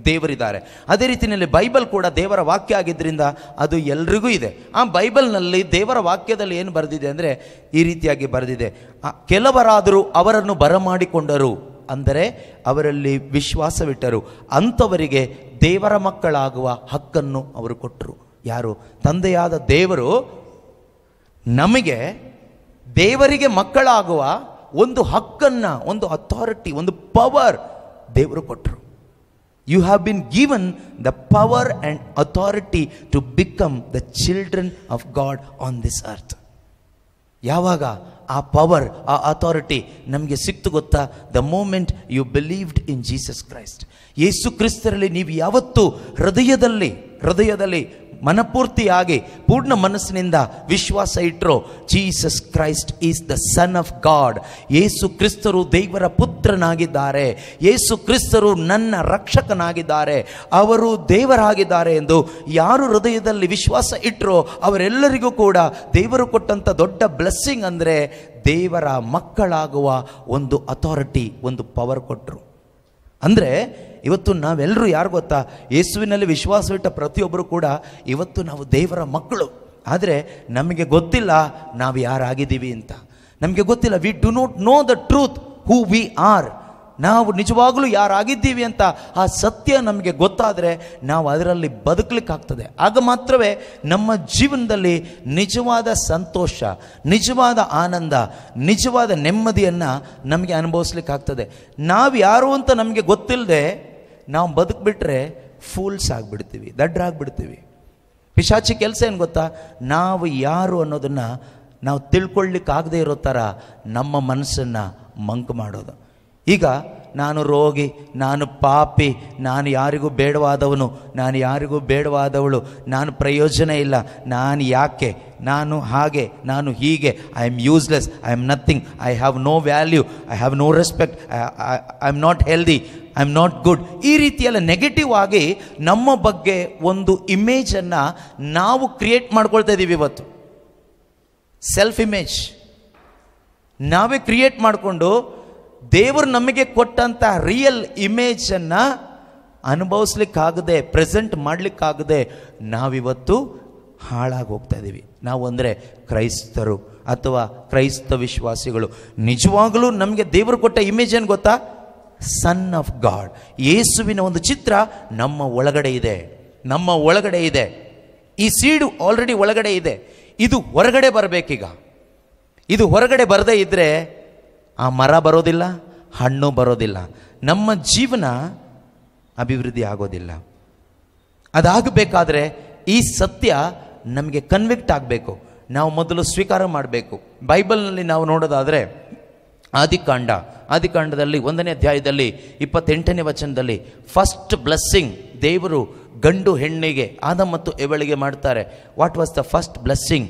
ದೇವರಿದ್ದಾರೆ. ಅದೇ ರೀತಿಯಲ್ಲಿ ಬೈಬಲ್ ಕೂಡ ದೇವರ ವಾಕ್ಯ ಆಗಿದ್ದರಿಂದ ಅದು ಎಲ್ರಿಗೂ ಇದೆ. ಆ ಬೈಬಲ್ನಲ್ಲಿ ದೇವರ ವಾಕ್ಯದಲ್ಲಿ ಏನು ಬರೆದಿದೆ ಅಂದರೆ ಈ ರೀತಿಯಾಗಿ ಬರೆದಿದೆ, ಕೆಲವರಾದರೂ ಅವರನ್ನು ಬರಮಾಡಿಕೊಂಡರು, ಅಂದರೆ ಅವರಲ್ಲಿ ವಿಶ್ವಾಸವಿಟ್ಟರು, ಅಂಥವರಿಗೆ ದೇವರ ಮಕ್ಕಳಾಗುವ ಹಕ್ಕನ್ನು ಅವರು ಕೊಟ್ಟರು. ಯಾರು? ತಂದೆಯಾದ ದೇವರು ನಮಗೆ ದೇವರಿಗೆ ಮಕ್ಕಳಾಗುವ ಒಂದು ಹಕ್ಕನ್ನು, ಒಂದು ಅಥಾರಿಟಿ, ಒಂದು ಪವರ್ ದೇವರು ಕೊಟ್ಟರು. You have been given the power and authority to become the children of God on this earth. ಯಾವಾಗ ಆ ಪವರ್, ಆ ಅಥಾರಿಟಿ ನಮಗೆ ಸಿಕ್ತು ಗೊತ್ತಾ? The moment you believed in Jesus Christ. Yesu ಕ್ರಿಸ್ತರಲ್ಲಿ ನೀವು ಯಾವತ್ತು ಹೃದಯದಲ್ಲಿ ಮನಪೂರ್ತಿಯಾಗಿ ಪೂರ್ಣ ಮನಸ್ಸಿನಿಂದ ವಿಶ್ವಾಸ ಇಟ್ಟರೋ, Jesus Christ is the son of God. Yesu ಕ್ರಿಸ್ತರು ದೇವರ ಪುತ್ರನಾಗಿದ್ದಾರೆ, ಯೇಸು ಕ್ರಿಸ್ತರು ನನ್ನ ರಕ್ಷಕನಾಗಿದ್ದಾರೆ, ಅವರು ದೇವರಾಗಿದ್ದಾರೆ ಎಂದು ಯಾರು ಹೃದಯದಲ್ಲಿ ವಿಶ್ವಾಸ ಇಟ್ಟರೋ ಅವರೆಲ್ಲರಿಗೂ ಕೂಡ ದೇವರು ಕೊಟ್ಟಂಥ ದೊಡ್ಡ ಬ್ಲೆಸ್ಸಿಂಗ್ ಅಂದರೆ ದೇವರ ಮಕ್ಕಳಾಗುವ ಒಂದು ಅಥಾರಿಟಿ, ಒಂದು ಪವರ್ ಕೊಟ್ಟರು. ಅಂದರೆ ಇವತ್ತು ನಾವೆಲ್ಲರೂ ಯಾರು ಗೊತ್ತಾ? ಯೇಸುವಿನಲ್ಲಿ ವಿಶ್ವಾಸವಿಟ್ಟ ಪ್ರತಿಯೊಬ್ಬರು ಕೂಡ ಇವತ್ತು ನಾವು ದೇವರ ಮಕ್ಕಳು. ಆದರೆ ನಮಗೆ ಗೊತ್ತಿಲ್ಲ ನಾವು ಯಾರಾಗಿದ್ದೀವಿ ಅಂತ. ನಮಗೆ ಗೊತ್ತಿಲ್ಲ. We do not know the truth who we are. ನಾವು ನಿಜವಾಗಲೂ ಯಾರಾಗಿದ್ದೀವಿ ಅಂತ ಆ ಸತ್ಯ ನಮಗೆ ಗೊತ್ತಾದರೆ ನಾವು ಅದರಲ್ಲಿ ಬದುಕಲಿಕ್ಕಾಗ್ತದೆ. ಆಗ ಮಾತ್ರವೇ ನಮ್ಮ ಜೀವನದಲ್ಲಿ ನಿಜವಾದ ಸಂತೋಷ, ನಿಜವಾದ ಆನಂದ, ನಿಜವಾದ ನೆಮ್ಮದಿಯನ್ನು ನಮಗೆ ಅನುಭವಿಸ್ಲಿಕ್ಕಾಗ್ತದೆ. ನಾವು ಯಾರು ಅಂತ ನಮಗೆ ಗೊತ್ತಿಲ್ಲದೆ ನಾವು ಬದುಕಿಬಿಟ್ರೆ ಫೂಲ್ಸ್ ಆಗಿಬಿಡ್ತೀವಿ, ದಡ್ಡರಾಗ್ಬಿಡ್ತೀವಿ. ಪಿಶಾಚಿ ಕೆಲಸ ಏನು ಗೊತ್ತಾ? ನಾವು ಯಾರು ಅನ್ನೋದನ್ನು ನಾವು ತಿಳ್ಕೊಳ್ಳಿಕ್ಕಾಗದೇ ಇರೋ ಥರ ನಮ್ಮ ಮನಸ್ಸನ್ನು ಮಂಕು ಮಾಡೋದು. ಈಗ ನಾನು ರೋಗಿ, ನಾನು ಪಾಪಿ, ನಾನು ಯಾರಿಗೂ ಬೇಡವಾದವನು, ನಾನು ಯಾರಿಗೂ ಬೇಡವಾದವಳು, ನಾನು ಪ್ರಯೋಜನ ಇಲ್ಲ, ನಾನು ಯಾಕೆ, ನಾನು ಹಾಗೆ, ನಾನು ಹೀಗೆ, I am useless, I am nothing, I have no value, I have no respect, I am not healthy, I am not good. ಈ ರೀತಿಯೆಲ್ಲ ನೆಗೆಟಿವ್ ಆಗಿ ನಮ್ಮ ಬಗ್ಗೆ ಒಂದು ಇಮೇಜನ್ನು ನಾವು ಕ್ರಿಯೇಟ್ ಮಾಡ್ಕೊಳ್ತಾ ಇದ್ದೀವಿ. ಇವತ್ತು ಸೆಲ್ಫ್ ಇಮೇಜ್ ನಾವೇ ಕ್ರಿಯೇಟ್ ಮಾಡಿಕೊಂಡು ದೇವರು ನಮಗೆ ಕೊಟ್ಟಂಥ ರಿಯಲ್ ಇಮೇಜನ್ನು ಅನುಭವಿಸ್ಲಿಕ್ಕಾಗದೆ, ಪ್ರೆಸೆಂಟ್ ಮಾಡಲಿಕ್ಕಾಗದೆ ನಾವಿವತ್ತು ಹಾಳಾಗಿ ಹೋಗ್ತಾ ಇದ್ದೀವಿ. ನಾವು ಅಂದರೆ ಕ್ರೈಸ್ತರು ಅಥವಾ ಕ್ರೈಸ್ತ ವಿಶ್ವಾಸಿಗಳು. ನಿಜವಾಗಲೂ ನಮಗೆ ದೇವರು ಕೊಟ್ಟ ಇಮೇಜ್ ಏನು ಗೊತ್ತಾ? ಸನ್ ಆಫ್ ಗಾಡ್. ಯೇಸುವಿನ ಒಂದು ಚಿತ್ರ ನಮ್ಮ ಒಳಗಡೆ ಇದೆ. ಈ ಸೀಡು ಆಲ್ರೆಡಿ ಒಳಗಡೆ ಇದೆ, ಇದು ಹೊರಗಡೆ ಬರಬೇಕೀಗ. ಇದು ಹೊರಗಡೆ ಬರದೇ ಇದ್ದರೆ ಆ ಮರ ಬರೋದಿಲ್ಲ, ಹಣ್ಣು ಬರೋದಿಲ್ಲ, ನಮ್ಮ ಜೀವನ ಅಭಿವೃದ್ಧಿ ಆಗೋದಿಲ್ಲ. ಅದಾಗಬೇಕಾದ್ರೆ ಈ ಸತ್ಯ ನಮಗೆ ಕನ್ವಿಕ್ಟ್ ಆಗಬೇಕು, ನಾವು ಮೊದಲು ಸ್ವೀಕಾರ ಮಾಡಬೇಕು. ಬೈಬಲ್ನಲ್ಲಿ ನಾವು ನೋಡೋದಾದರೆ ಆದಿಕಾಂಡದಲ್ಲಿ 1ನೇ ಅಧ್ಯಾಯದಲ್ಲಿ 28ನೇ ವಚನದಲ್ಲಿ ಫಸ್ಟ್ ಬ್ಲೆಸ್ಸಿಂಗ್ ದೇವರು ಗಂಡು ಹೆಣ್ಣಿಗೆ ಆದಮ್ ಮತ್ತು ಎವಳಿಗೆ ಮಾಡ್ತಾರೆ. What was the first blessing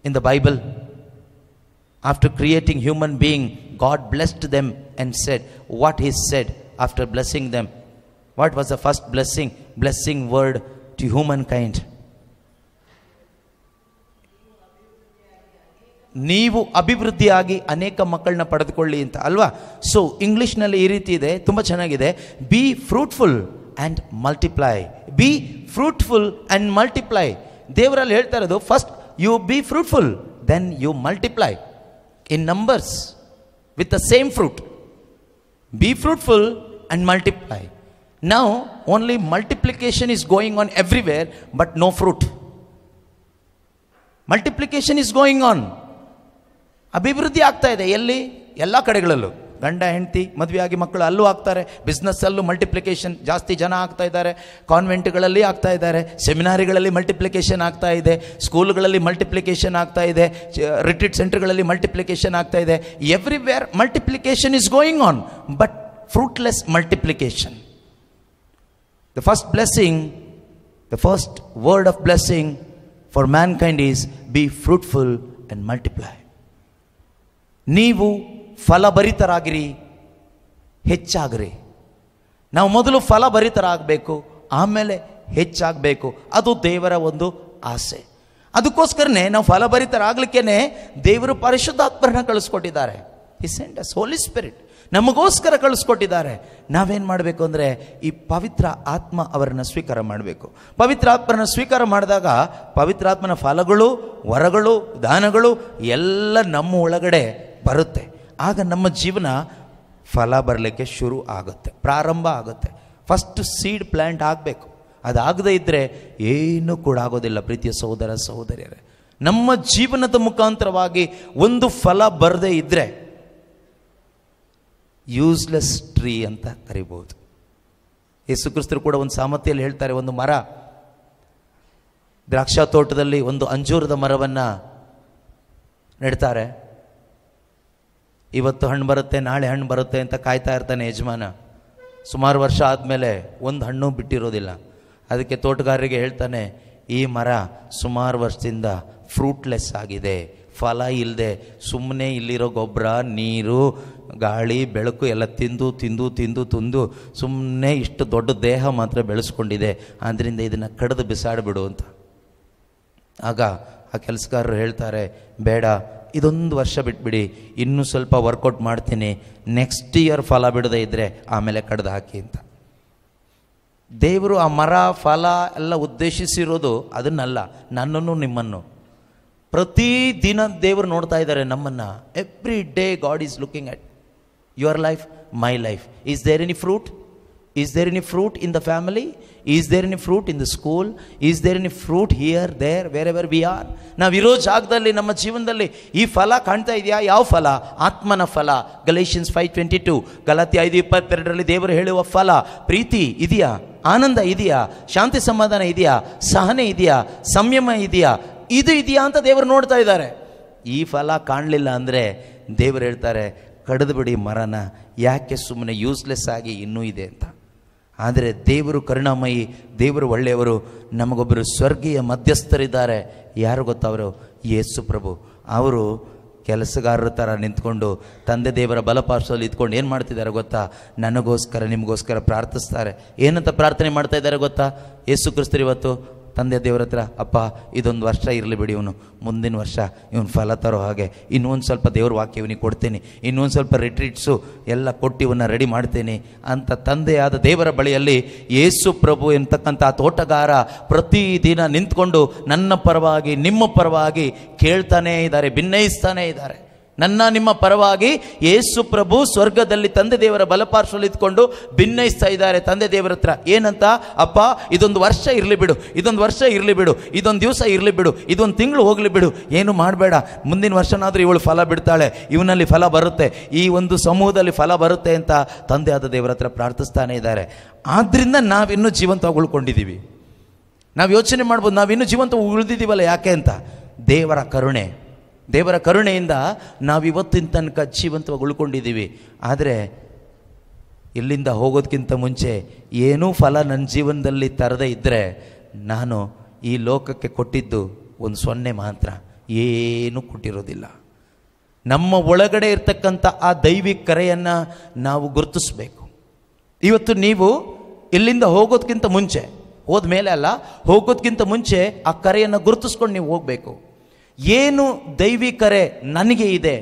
in the Bible? After creating human being, God blessed them and said what he said after blessing them. What was the first blessing word to humankind? ನೀವು ಅಭಿವೃದ್ಧಿಯಾಗಿ ಅನೇಕ ಮಕ್ಕಳನ್ನ ಪಡೆದುಕೊಳ್ಳಿ ಅಂತ ಅಲ್ವಾ? So ಇಂಗ್ಲಿಷ್ನಲ್ಲಿ ಈ ರೀತಿ ಇದೆ, ತುಂಬ ಚೆನ್ನಾಗಿದೆ. Be fruitful and multiply. Be fruitful and multiply. ದೇವರಲ್ಲಿ ಹೇಳ್ತಾ ಇರೋದು first you be fruitful, then you multiply in numbers with the same fruit. Be fruitful and multiply. Now only multiplication is going on everywhere, but no fruit. Multiplication is going on. ಅಭಿವೃದ್ಧಿ ಆಗ್ತಾ ಇದೆ ಎಲ್ಲಿ? ಎಲ್ಲ ಕಡೆಗಳಲ್ಲೂ. ಗಂಡ ಹೆಂಡತಿ ಮದುವೆ ಆಗಿ ಮಕ್ಕಳು ಅಲ್ಲೂ ಆಗ್ತಾರೆ, ಬಿಸ್ನೆಸ್ಸಲ್ಲೂ ಮಲ್ಟಿಪ್ಲಿಕೇಶನ್, ಜಾಸ್ತಿ ಜನ ಆಗ್ತಾ ಇದ್ದಾರೆ, ಕಾನ್ವೆಂಟ್ಗಳಲ್ಲಿ ಆಗ್ತಾ ಇದ್ದಾರೆ, ಸೆಮಿನಾರಿಗಳಲ್ಲಿ ಮಲ್ಟಿಪ್ಲಿಕೇಶನ್ ಆಗ್ತಾ ಇದೆ, ಸ್ಕೂಲ್ಗಳಲ್ಲಿ ಮಲ್ಟಿಪ್ಲಿಕೇಶನ್ ಆಗ್ತಾ ಇದೆ, ರಿಟ್ರೀಟ್ ಸೆಂಟರ್ಗಳಲ್ಲಿ ಮಲ್ಟಿಪ್ಲಿಕೇಶನ್ ಆಗ್ತಾ ಇದೆ. Everywhere multiplication is going on, but fruitless multiplication. The first blessing, the first word of blessing for mankind is be fruitful and multiply. ನೀವು ಫಲಭರಿತರಾಗಿರಿ, ಹೆಚ್ಚಾಗ್ರಿ. ನಾವು ಮೊದಲು ಫಲಭರಿತರಾಗಬೇಕು, ಆಮೇಲೆ ಹೆಚ್ಚಾಗಬೇಕು. ಅದು ದೇವರ ಒಂದು ಆಸೆ. ಅದಕ್ಕೋಸ್ಕರನೇ ನಾವು ಫಲಭರಿತರಾಗಲಿಕ್ಕೇನೆ ದೇವರು ಪರಿಶುದ್ಧಾತ್ಮರನ್ನ ಕಳಿಸ್ಕೊಟ್ಟಿದ್ದಾರೆ. ಹಿ ಸೆಂಟ್ ಅಸ್ ಹೋಲಿ ಸ್ಪಿರಿಟ್, ನಮಗೋಸ್ಕರ ಕಳಿಸ್ಕೊಟ್ಟಿದ್ದಾರೆ. ನಾವೇನು ಮಾಡಬೇಕು ಅಂದರೆ ಈ ಪವಿತ್ರ ಆತ್ಮ ಅವರನ್ನು ಸ್ವೀಕಾರ ಮಾಡಬೇಕು. ಪವಿತ್ರ ಆತ್ಮರನ್ನು ಸ್ವೀಕಾರ ಮಾಡಿದಾಗ ಪವಿತ್ರಾತ್ಮನ ಫಲಗಳು, ವರಗಳು, ದಾನಗಳು ಎಲ್ಲ ನಮ್ಮ ಒಳಗಡೆ ಬರುತ್ತೆ. ಆಗ ನಮ್ಮ ಜೀವನ ಫಲ ಬರಲಿಕ್ಕೆ ಶುರು ಆಗುತ್ತೆ, ಪ್ರಾರಂಭ ಆಗುತ್ತೆ. ಫಸ್ಟ್ ಸೀಡ್ ಪ್ಲ್ಯಾಂಟ್ ಆಗಬೇಕು. ಅದಾಗದೇ ಇದ್ದರೆ ಏನೂ ಕೂಡ ಆಗೋದಿಲ್ಲ. ಪ್ರೀತಿಯ ಸಹೋದರ ಸಹೋದರಿಯರೇ, ನಮ್ಮ ಜೀವನದ ಮುಖಾಂತರವಾಗಿ ಒಂದು ಫಲ ಬರದೇ ಇದ್ದರೆ ಯೂಸ್ಲೆಸ್ ಟ್ರೀ ಅಂತ ಕರಿಬೋದು. ಯೇಸು ಕ್ರಿಸ್ತರು ಕೂಡ ಒಂದು ಸಾಮರ್ಥ್ಯದಲ್ಲಿ ಹೇಳ್ತಾರೆ, ಒಂದು ಮರ ದ್ರಾಕ್ಷಾ ತೋಟದಲ್ಲಿ ಒಂದು ಅಂಜೂರದ ಮರವನ್ನು ನೆಡ್ತಾರೆ. ಇವತ್ತು ಹಣ್ಣು ಬರುತ್ತೆ, ನಾಳೆ ಹಣ್ಣು ಬರುತ್ತೆ ಅಂತ ಕಾಯ್ತಾ ಇರ್ತಾನೆ ಯಜಮಾನ. ಸುಮಾರು ವರ್ಷ ಆದಮೇಲೆ ಒಂದು ಹಣ್ಣು ಬಿಟ್ಟಿರೋದಿಲ್ಲ. ಅದಕ್ಕೆ ತೋಟಗಾರರಿಗೆ ಹೇಳ್ತಾನೆ, ಈ ಮರ ಸುಮಾರು ವರ್ಷದಿಂದ ಫ್ರೂಟ್ಲೆಸ್ ಆಗಿದೆ, ಫಲ ಇಲ್ಲದೆ ಸುಮ್ಮನೆ ಇಲ್ಲಿರೋ ಗೊಬ್ಬರ, ನೀರು, ಗಾಳಿ, ಬೆಳಕು ಎಲ್ಲ ತಿಂದು ತಿಂದು ತಿಂದು ತಿಂದು ಸುಮ್ಮನೆ ಇಷ್ಟು ದೊಡ್ಡ ದೇಹ ಮಾತ್ರ ಬೆಳೆಸ್ಕೊಂಡಿದೆ. ಆದ್ದರಿಂದ ಇದನ್ನು ಕಡಿದು ಬಿಸಾಡಿಬಿಡು ಅಂತ. ಆಗ ಆ ಕೆಲಸಗಾರರು ಹೇಳ್ತಾರೆ, ಬೇಡ, ಇದೊಂದು ವರ್ಷ ಬಿಟ್ಬಿಡಿ, ಇನ್ನೂ ಸ್ವಲ್ಪ ವರ್ಕೌಟ್ ಮಾಡ್ತೀನಿ, ನೆಕ್ಸ್ಟ್ ಇಯರ್ ಫಲ ಬಿಡದೇ ಇದ್ದರೆ ಆಮೇಲೆ ಕಡ್ದು ಹಾಕಿ ಅಂತ. ದೇವರು ಆ ಮರ, ಫಲ ಎಲ್ಲ ಉದ್ದೇಶಿಸಿರೋದು ಅದನ್ನಲ್ಲ, ನನ್ನನ್ನು ನಿಮ್ಮನ್ನು. ಪ್ರತಿದಿನ ದೇವರು ನೋಡ್ತಾ ಇದ್ದಾರೆ ನಮ್ಮನ್ನು. Every day God is looking at your life, my life. Is there any fruit? Is there any fruit in the family? Is there any fruit in the school? Is there any fruit here, there, wherever we are? ನಾವಿರೋ ಜಾಗದಲ್ಲಿ, ನಮ್ಮ ಜೀವನದಲ್ಲಿ ಈ ಫಲ ಕಾಣ್ತಾ ಇದೆಯಾ? ಯಾವ ಫಲ? ಆತ್ಮನ ಫಲ. ಗಲೇಷಿಯನ್ಸ್ 5:22, ಗಲಾತ್ಯ 5:22ರಲ್ಲಿ ದೇವರು ಹೇಳುವ ಫಲ. ಪ್ರೀತಿ ಇದೆಯಾ? ಆನಂದ ಇದೆಯಾ? ಶಾಂತಿ ಸಮಾಧಾನ ಇದೆಯಾ? ಸಹನೆ ಇದೆಯಾ? ಸಂಯಮ ಇದೆಯಾ? ಇದು ಇದೆಯಾ ಅಂತ ದೇವರು ನೋಡ್ತಾ ಇದ್ದಾರೆ. ಈ ಫಲ ಕಾಣಲಿಲ್ಲ ಅಂದರೆ ದೇವರು ಹೇಳ್ತಾರೆ, ಕಡಿದು ಬಿಡಿ ಮರನ, ಯಾಕೆ ಸುಮ್ಮನೆ ಯೂಸ್ಲೆಸ್ ಆಗಿ ಇನ್ನೂ ಇದೆ ಅಂತ. ಆದರೆ ದೇವರು ಕರುಣಾಮಯಿ, ದೇವರು ಒಳ್ಳೆಯವರು. ನಮಗೊಬ್ಬರು ಸ್ವರ್ಗೀಯ ಮಧ್ಯಸ್ಥರಿದ್ದಾರೆ. ಯಾರು ಗೊತ್ತವರು? ಯೇಸು ಪ್ರಭು. ಅವರು ಕೆಲಸಗಾರರ ಥರ ನಿಂತ್ಕೊಂಡು ತಂದೆ ದೇವರ ಬಲಪಾರ್ಶ್ವದಲ್ಲಿ ಇದ್ಕೊಂಡು ಏನು ಮಾಡ್ತಿದ್ದಾರೆ ಗೊತ್ತಾ? ನನಗೋಸ್ಕರ, ನಿಮಗೋಸ್ಕರ ಪ್ರಾರ್ಥಿಸ್ತಾರೆ. ಏನಂತ ಪ್ರಾರ್ಥನೆ ಮಾಡ್ತಾ ಇದ್ದಾರೆ ಗೊತ್ತಾ? ಯೇಸು ಕ್ರಿಸ್ತರು ಇವತ್ತು ತಂದೆ ದೇವರ ಹತ್ರ, ಅಪ್ಪ ಇದೊಂದು ವರ್ಷ ಇರಲಿ ಬಿಡಿ, ಇವನು ಮುಂದಿನ ವರ್ಷ ಇವನು ಫಲ ತರೋ ಹಾಗೆ ಇನ್ನೊಂದು ಸ್ವಲ್ಪ ದೇವ್ರ ವಾಕ್ಯ ಇವನಿಗೆ ಕೊಡ್ತೀನಿ, ಇನ್ನೊಂದು ಸ್ವಲ್ಪ ರಿಟ್ರೀಟ್ಸು ಎಲ್ಲ ಕೊಟ್ಟು ಇವನ್ನ ರೆಡಿ ಮಾಡ್ತೀನಿ ಅಂತ ತಂದೆಯಾದ ದೇವರ ಬಳಿಯಲ್ಲಿ ಯೇಸು ಪ್ರಭು ಎಂತಕ್ಕಂಥ ತೋಟಗಾರ ಪ್ರತಿದಿನ ನಿಂತ್ಕೊಂಡು ನನ್ನ ಪರವಾಗಿ, ನಿಮ್ಮ ಪರವಾಗಿ ಕೇಳ್ತಾನೇ ಇದ್ದಾರೆ, ಭಿನ್ನಯಿಸ್ತಾನೇ ಇದ್ದಾರೆ. ನಿಮ್ಮ ಪರವಾಗಿ ಯೇಸು ಪ್ರಭು ಸ್ವರ್ಗದಲ್ಲಿ ತಂದೆ ದೇವರ ಬಲಪಾರ್ಶ್ವದಲ್ಲಿ ಇದ್ಕೊಂಡು ಭಿನ್ನಯಿಸ್ತಾ ಇದ್ದಾರೆ ತಂದೆ ದೇವರ ಹತ್ರ. ಏನಂತ? ಅಪ್ಪ, ಇದೊಂದು ವರ್ಷ ಇರಲಿ ಬಿಡು, ಇದೊಂದು ವರ್ಷ ಇರಲಿ ಬಿಡು, ಇದೊಂದು ದಿವಸ ಇರಲಿ ಬಿಡು, ಇದೊಂದು ತಿಂಗಳು ಹೋಗಲಿ ಬಿಡು, ಏನು ಮಾಡಬೇಡ, ಮುಂದಿನ ವರ್ಷನಾದರೂ ಇವಳು ಫಲ ಬಿಡ್ತಾಳೆ, ಇವನಲ್ಲಿ ಫಲ ಬರುತ್ತೆ, ಈ ಒಂದು ಸಮೂಹದಲ್ಲಿ ಫಲ ಬರುತ್ತೆ ಅಂತ ತಂದೆ ಆದ ದೇವರ ಹತ್ರ ಪ್ರಾರ್ಥಿಸ್ತಾನೆ ಇದ್ದಾರೆ. ಆದ್ದರಿಂದ ನಾವಿನ್ನೂ ಜೀವಂತವಾಗಿ ಉಳ್ಕೊಂಡಿದ್ದೀವಿ. ನಾವು ಯೋಚನೆ ಮಾಡ್ಬೋದು, ನಾವಿನ್ನೂ ಜೀವಂತ ಉಳಿದಿದ್ದೀವಲ್ಲ, ಯಾಕೆ ಅಂತ? ದೇವರ ಕರುಣೆಯಿಂದ ನಾವಿವತ್ತಿನ ತನಕ ಜೀವಂತವಾಗಿ ಉಳ್ಕೊಂಡಿದ್ದೀವಿ. ಆದರೆ ಇಲ್ಲಿಂದ ಹೋಗೋದಕ್ಕಿಂತ ಮುಂಚೆ ಏನೂ ಫಲ ನನ್ನ ಜೀವನದಲ್ಲಿ ತರದೇ ಇದ್ದರೆ ನಾನು ಈ ಲೋಕಕ್ಕೆ ಕೊಟ್ಟಿದ್ದು ಒಂದು 0 ಮಾತ್ರ, ಏನೂ ಕೊಟ್ಟಿರೋದಿಲ್ಲ. ನಮ್ಮ ಒಳಗಡೆ ಇರ್ತಕ್ಕಂಥ ಆ ದೈವಿಕ ಕರೆಯನ್ನು ನಾವು ಗುರುತಿಸ್ಬೇಕು. ಇವತ್ತು ನೀವು ಇಲ್ಲಿಂದ ಹೋಗೋದಕ್ಕಿಂತ ಮುಂಚೆ, ಹೋದ್ಮೇಲೆ ಅಲ್ಲ, ಹೋಗೋದಕ್ಕಿಂತ ಮುಂಚೆ ಆ ಕರೆಯನ್ನು ಗುರುತಿಸ್ಕೊಂಡು ನೀವು ಹೋಗಬೇಕು. ಏನು ದೈವಿ ಕರೆ ನನಗೆ ಇದೆ?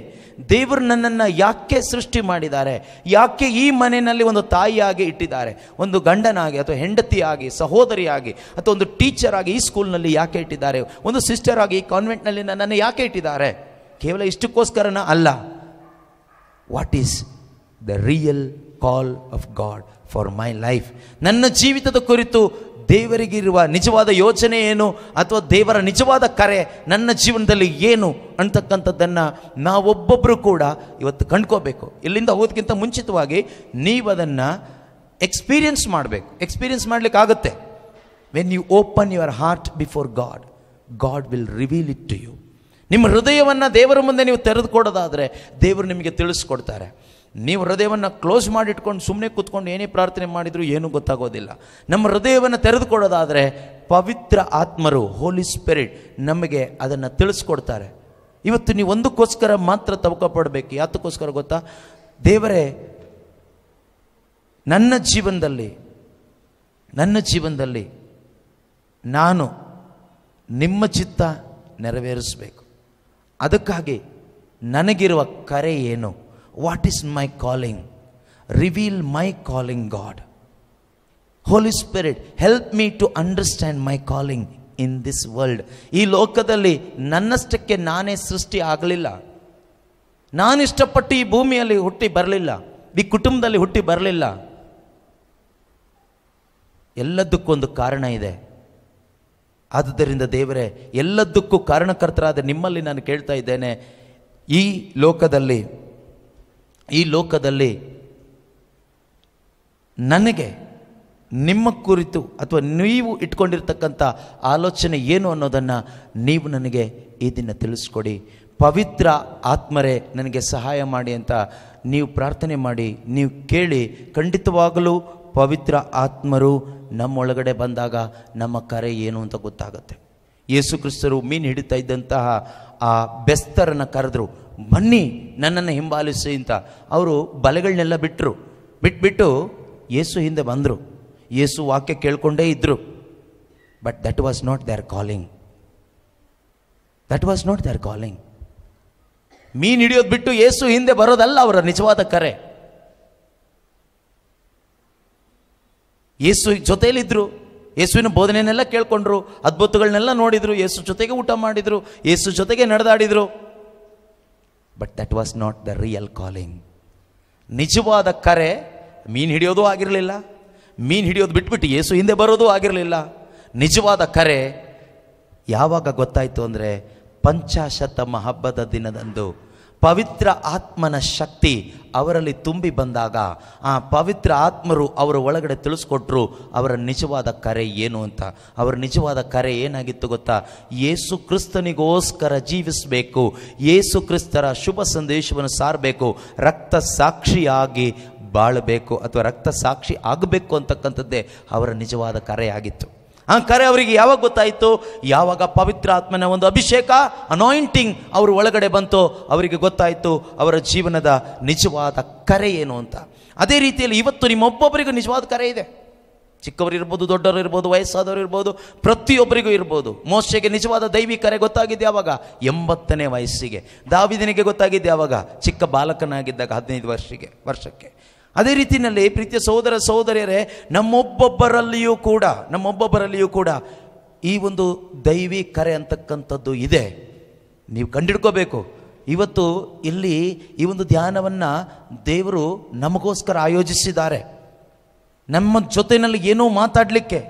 ದೇವರು ನನ್ನನ್ನು ಯಾಕೆ ಸೃಷ್ಟಿ ಮಾಡಿದ್ದಾರೆ? ಯಾಕೆ ಈ ಮನೆಯಲ್ಲಿ ಒಂದು ತಾಯಿಯಾಗಿ ಇಟ್ಟಿದ್ದಾರೆ? ಒಂದು ಗಂಡನಾಗಿ ಅಥವಾ ಹೆಂಡತಿಯಾಗಿ, ಸಹೋದರಿಯಾಗಿ, ಅಥವಾ ಒಂದು ಟೀಚರ್ ಆಗಿ ಈ ಸ್ಕೂಲ್ನಲ್ಲಿ ಯಾಕೆ ಇಟ್ಟಿದ್ದಾರೆ? ಒಂದು ಸಿಸ್ಟರ್ ಆಗಿ ಈ ಕಾನ್ವೆಂಟ್ನಲ್ಲಿ ನನ್ನನ್ನು ಯಾಕೆ ಇಟ್ಟಿದ್ದಾರೆ? ಕೇವಲ ಇಷ್ಟಕ್ಕೋಸ್ಕರನ ಅಲ್ಲ. What is the real Call of god for my life? ನನ್ನ ಜೀವಿತದ ಕುರಿತು ದೇವರಿಗಿರುವ ನಿಜವಾದ ಯೋಚನೆ ಏನು, ಅಥವಾ ದೇವರ ನಿಜವಾದ ಕರೆ ನನ್ನ ಜೀವನದಲ್ಲಿ ಏನು ಅಂತಕ್ಕಂಥದ್ದನ್ನು ನಾವೊಬ್ಬೊಬ್ಬರು ಕೂಡ ಇವತ್ತು ಕಂಡ್ಕೋಬೇಕು. ಇಲ್ಲಿಂದ ಹೋಗೋದಕ್ಕಿಂತ ಮುಂಚಿತವಾಗಿ ನೀವು ಅದನ್ನು ಎಕ್ಸ್ಪೀರಿಯನ್ಸ್ ಮಾಡಬೇಕು. ಎಕ್ಸ್ಪೀರಿಯನ್ಸ್ ಮಾಡಲಿಕ್ಕಾಗುತ್ತೆ. When you open your heart before God, God will reveal it to you. ನಿಮ್ಮ ಹೃದಯವನ್ನು ದೇವರ ಮುಂದೆ ನೀವು ತೆರೆದುಕೊಡೋದಾದರೆ ದೇವರು ನಿಮಗೆ ತಿಳಿಸ್ಕೊಡ್ತಾರೆ. ನೀವು ಹೃದಯವನ್ನು ಕ್ಲೋಸ್ ಮಾಡಿಟ್ಕೊಂಡು ಸುಮ್ಮನೆ ಕೂತ್ಕೊಂಡು ಏನೇ ಪ್ರಾರ್ಥನೆ ಮಾಡಿದರೂ ಏನೂ ಗೊತ್ತಾಗೋದಿಲ್ಲ. ನಮ್ಮ ಹೃದಯವನ್ನು ತೆರೆದುಕೊಡೋದಾದರೆ ಪವಿತ್ರ ಆತ್ಮರು, ಹೋಲಿ ಸ್ಪಿರಿಟ್ ನಮಗೆ ಅದನ್ನು ತಿಳಿಸ್ಕೊಡ್ತಾರೆ. ಇವತ್ತು ನೀವು ಒಂದಕ್ಕೋಸ್ಕರ ಮಾತ್ರ ತವಕ ಪಡಬೇಕು. ಯಾತಕ್ಕೋಸ್ಕರ ಗೊತ್ತಾ? ದೇವರೇ, ನನ್ನ ಜೀವನದಲ್ಲಿ ನಾನು ನಿಮ್ಮ ಚಿತ್ತ ನೆರವೇರಿಸಬೇಕು. ಅದಕ್ಕಾಗಿ ನನಗಿರುವ ಕರೆ ಏನು? What is my calling? Reveal my calling God. Holy Spirit, help me to understand my calling in this world. ಈ ಲೋಕದಲ್ಲಿ ನನ್ನಷ್ಟಕ್ಕೆ ನಾನೇ ಸೃಷ್ಟಿ ಆಗಲಿಲ್ಲ. ನಾನು ಇಷ್ಟಪಟ್ಟು ಈ ಭೂಮಿಯಲ್ಲಿ ಹುಟ್ಟಿ ಬರಲಿಲ್ಲ, ಈ ಕುಟುಂಬದಲ್ಲಿ ಹುಟ್ಟಿ ಬರಲಿಲ್ಲ. ಎಲ್ಲದಕ್ಕೊಂದು ಕಾರಣ ಇದೆ. ಆದುದರಿಂದ ದೇವರೇ, ಎಲ್ಲದಕ್ಕೂ ಕಾರಣಕರ್ತರಾದ ನಿಮ್ಮಲ್ಲಿ ನಾನು ಕೇಳ್ತಾ ಇದ್ದೇನೆ, ಈ ಲೋಕದಲ್ಲಿ ನನಗೆ ನಿಮ್ಮ ಕುರಿತು ಅಥವಾ ನೀವು ಇಟ್ಕೊಂಡಿರ್ತಕ್ಕಂಥ ಆಲೋಚನೆ ಏನು ಅನ್ನೋದನ್ನು ನೀವು ನನಗೆ ಈ ದಿನ ತಿಳಿಸ್ಕೊಡಿ. ಪವಿತ್ರ ಆತ್ಮರೇ ನನಗೆ ಸಹಾಯ ಮಾಡಿ ಅಂತ ನೀವು ಪ್ರಾರ್ಥನೆ ಮಾಡಿ, ನೀವು ಕೇಳಿ. ಖಂಡಿತವಾಗಲೂ ಪವಿತ್ರ ಆತ್ಮರು ನಮ್ಮೊಳಗಡೆ ಬಂದಾಗ ನಮ್ಮ ಕರೆ ಏನು ಅಂತ ಗೊತ್ತಾಗುತ್ತೆ. ಯೇಸು ಕ್ರಿಸ್ತರು ಮೀನು ಹಿಡಿತಾ ಇದ್ದಂತಹ ಆ ಬೆಸ್ತರನ್ನು ಕರೆದ್ರು, ಬನ್ನಿ ನನ್ನನ್ನು ಹಿಂಬಾಲಿಸಿ ಅಂತ. ಅವರು ಬಲೆಗಳನ್ನೆಲ್ಲ ಬಿಟ್ಬಿಟ್ಟು ಯೇಸು ಹಿಂದೆ ಬಂದರು. ಯೇಸು ವಾಕ್ಯ ಕೇಳ್ಕೊಂಡೇ ಇದ್ದರು. But that was not there calling. ಮೀನು ಹಿಡಿಯೋದು ಬಿಟ್ಟು ಯೇಸು ಹಿಂದೆ ಬರೋದಲ್ಲ ಅವರ ನಿಜವಾದ ಕರೆ. ಯೇಸು ಜೊತೆಯಲ್ಲಿದ್ದರು, ಯೇಸುವಿನ ಬೋಧನೆಯನ್ನೆಲ್ಲ ಕೇಳ್ಕೊಂಡ್ರು, ಅದ್ಭುತಗಳನ್ನೆಲ್ಲ ನೋಡಿದರು, ಯೇಸು ಜೊತೆಗೆ ಊಟ ಮಾಡಿದರು, ಯೇಸು ಜೊತೆಗೆ ನಡೆದಾಡಿದರು. But that was not the real calling. ನಿಜವಾದ ಕರೆ ಮೀನು ಹಿಡಿಯೋದು ಆಗಿರಲಿಲ್ಲ, ಮೀನು ಹಿಡಿಯೋದು ಬಿಟ್ಬಿಟ್ಟು ಯೇಸು ಹಿಂದೆ ಬರೋದು ಆಗಿರಲಿಲ್ಲ. ನಿಜವಾದ ಕರೆ ಯಾವಾಗ ಗೊತ್ತಾಯಿತು ಅಂದರೆ, ಪಂಚಾಶತ್ತಮ ಹಬ್ಬದ ದಿನದಂದು ಪವಿತ್ರ ಆತ್ಮನ ಶಕ್ತಿ ಅವರಲ್ಲಿ ತುಂಬಿ ಬಂದಾಗ ಆ ಪವಿತ್ರ ಆತ್ಮರು ಅವರ ಒಳಗಡೆ ತಿಳಿಸ್ಕೊಟ್ರು ಅವರ ನಿಜವಾದ ಕರೆ ಏನು ಅಂತ. ಅವರ ನಿಜವಾದ ಕರೆ ಏನಾಗಿತ್ತು ಗೊತ್ತಾ? ಯೇಸು ಕ್ರಿಸ್ತನಿಗೋಸ್ಕರ ಜೀವಿಸಬೇಕು, ಯೇಸು ಕ್ರಿಸ್ತರ ಶುಭ ಸಂದೇಶವನ್ನು ಸಾರಬೇಕು, ರಕ್ತ ಸಾಕ್ಷಿಯಾಗಿ ಬಾಳಬೇಕು ಅಥವಾ ರಕ್ತ ಸಾಕ್ಷಿ ಆಗಬೇಕು ಅಂತಕ್ಕಂಥದ್ದೇ ಅವರ ನಿಜವಾದ ಕರೆಯಾಗಿತ್ತು. ಆ ಕರೆ ಅವರಿಗೆ ಯಾವಾಗ ಗೊತ್ತಾಯಿತು? ಯಾವಾಗ ಪವಿತ್ರ ಆತ್ಮನ ಒಂದು ಅಭಿಷೇಕ, ಅನಾಯಿಂಟಿಂಗ್ ಅವ್ರ ಒಳಗಡೆ ಬಂತು, ಅವರಿಗೆ ಗೊತ್ತಾಯಿತು ಅವರ ಜೀವನದ ನಿಜವಾದ ಕರೆ ಏನು ಅಂತ. ಅದೇ ರೀತಿಯಲ್ಲಿ ಇವತ್ತು ನಿಮ್ಮೊಬ್ಬೊಬ್ಬರಿಗೂ ನಿಜವಾದ ಕರೆ ಇದೆ. ಚಿಕ್ಕವರು ಇರ್ಬೋದು, ದೊಡ್ಡವರು ಇರ್ಬೋದು, ವಯಸ್ಸಾದವರು ಇರ್ಬೋದು, ಪ್ರತಿಯೊಬ್ಬರಿಗೂ ಇರ್ಬೋದು. ಮೋಶೆಗೆ ನಿಜವಾದ ದೈವಿ ಕರೆ ಗೊತ್ತಾಗಿದ್ದು ಯಾವಾಗ? 80ನೇ ವಯಸ್ಸಿಗೆ. ದಾವೀದನಿಗೆ ಗೊತ್ತಾಗಿದ್ದು ಯಾವಾಗ? ಚಿಕ್ಕ ಬಾಲಕನಾಗಿದ್ದಾಗ 15 ವರ್ಷಕ್ಕೆ. ಅದೇ ರೀತಿಯಲ್ಲಿ ಪ್ರೀತಿಯ ಸಹೋದರ ಸಹೋದರಿಯರೇ, ನಮ್ಮೊಬ್ಬೊಬ್ಬರಲ್ಲಿಯೂ ಕೂಡ ಈ ಒಂದು ದೈವಿ ಕರೆ ಅಂತಕ್ಕಂಥದ್ದು ಇದೆ. ನೀವು ಕಂಡಿಡ್ಕೋಬೇಕು. ಇವತ್ತು ಇಲ್ಲಿ ಈ ಒಂದು ಧ್ಯಾನವನ್ನು ದೇವರು ನಮಗೋಸ್ಕರ ಆಯೋಜಿಸಿದ್ದಾರೆ. ನಮ್ಮ ಜೊತೆಯಲ್ಲಿ ಏನೋ ಮಾತಾಡಲಿಕ್ಕೆ,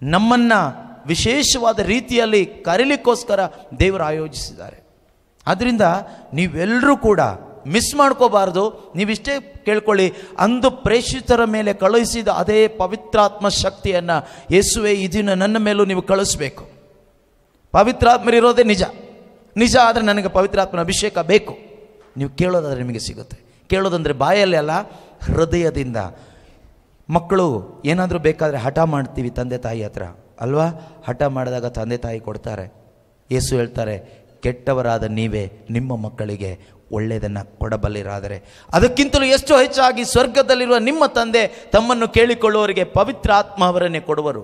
ನಮ್ಮನ್ನು ವಿಶೇಷವಾದ ರೀತಿಯಲ್ಲಿ ಕರೀಲಿಕ್ಕೋಸ್ಕರ ದೇವರು ಆಯೋಜಿಸಿದ್ದಾರೆ. ಆದ್ದರಿಂದ ನೀವೆಲ್ಲರೂ ಕೂಡ ಮಿಸ್ ಮಾಡ್ಕೋಬಾರ್ದು. ನೀವಿಷ್ಟೇ ಕೇಳ್ಕೊಳ್ಳಿ, ಅಂದು ಪ್ರೇಷಿತರ ಮೇಲೆ ಕಳುಹಿಸಿದ ಅದೇ ಪವಿತ್ರಾತ್ಮ ಶಕ್ತಿಯನ್ನು ಯೇಸುವೆ ಈ ದಿನ ನನ್ನ ಮೇಲೂ ನೀವು ಕಳಿಸ್ಬೇಕು. ಪವಿತ್ರಾತ್ಮರಿರೋದೇ ನಿಜ, ನಿಜ ಆದರೆ ನನಗೆ ಪವಿತ್ರಾತ್ಮನ ಅಭಿಷೇಕ ಬೇಕು. ನೀವು ಕೇಳೋದಾದರೆ ನಿಮಗೆ ಸಿಗುತ್ತೆ. ಕೇಳೋದಂದರೆ ಬಾಯಲ್ಲಿ ಅಲ್ಲ, ಹೃದಯದಿಂದ. ಮಕ್ಕಳು ಏನಾದರೂ ಬೇಕಾದರೆ ಹಠ ಮಾಡ್ತೀವಿ ತಂದೆ ತಾಯಿ ಹತ್ರ ಅಲ್ವಾ? ಹಠ ಮಾಡಿದಾಗ ತಂದೆ ತಾಯಿ ಕೊಡ್ತಾರೆ. ಯೇಸು ಹೇಳ್ತಾರೆ, ಕೆಟ್ಟವರಾದ ನೀವೇ ನಿಮ್ಮ ಮಕ್ಕಳಿಗೆ ಒಳ್ಳೆಯದನ್ನು ಕೊಡಬಲ್ಲಿರಾದರೆ ಅದಕ್ಕಿಂತಲೂ ಎಷ್ಟು ಹೆಚ್ಚಾಗಿ ಸ್ವರ್ಗದಲ್ಲಿರುವ ನಿಮ್ಮ ತಂದೆ ತಮ್ಮನ್ನು ಕೇಳಿಕೊಳ್ಳುವವರಿಗೆ ಪವಿತ್ರಾತ್ಮ ಅವರನ್ನೇ ಕೊಡುವರು.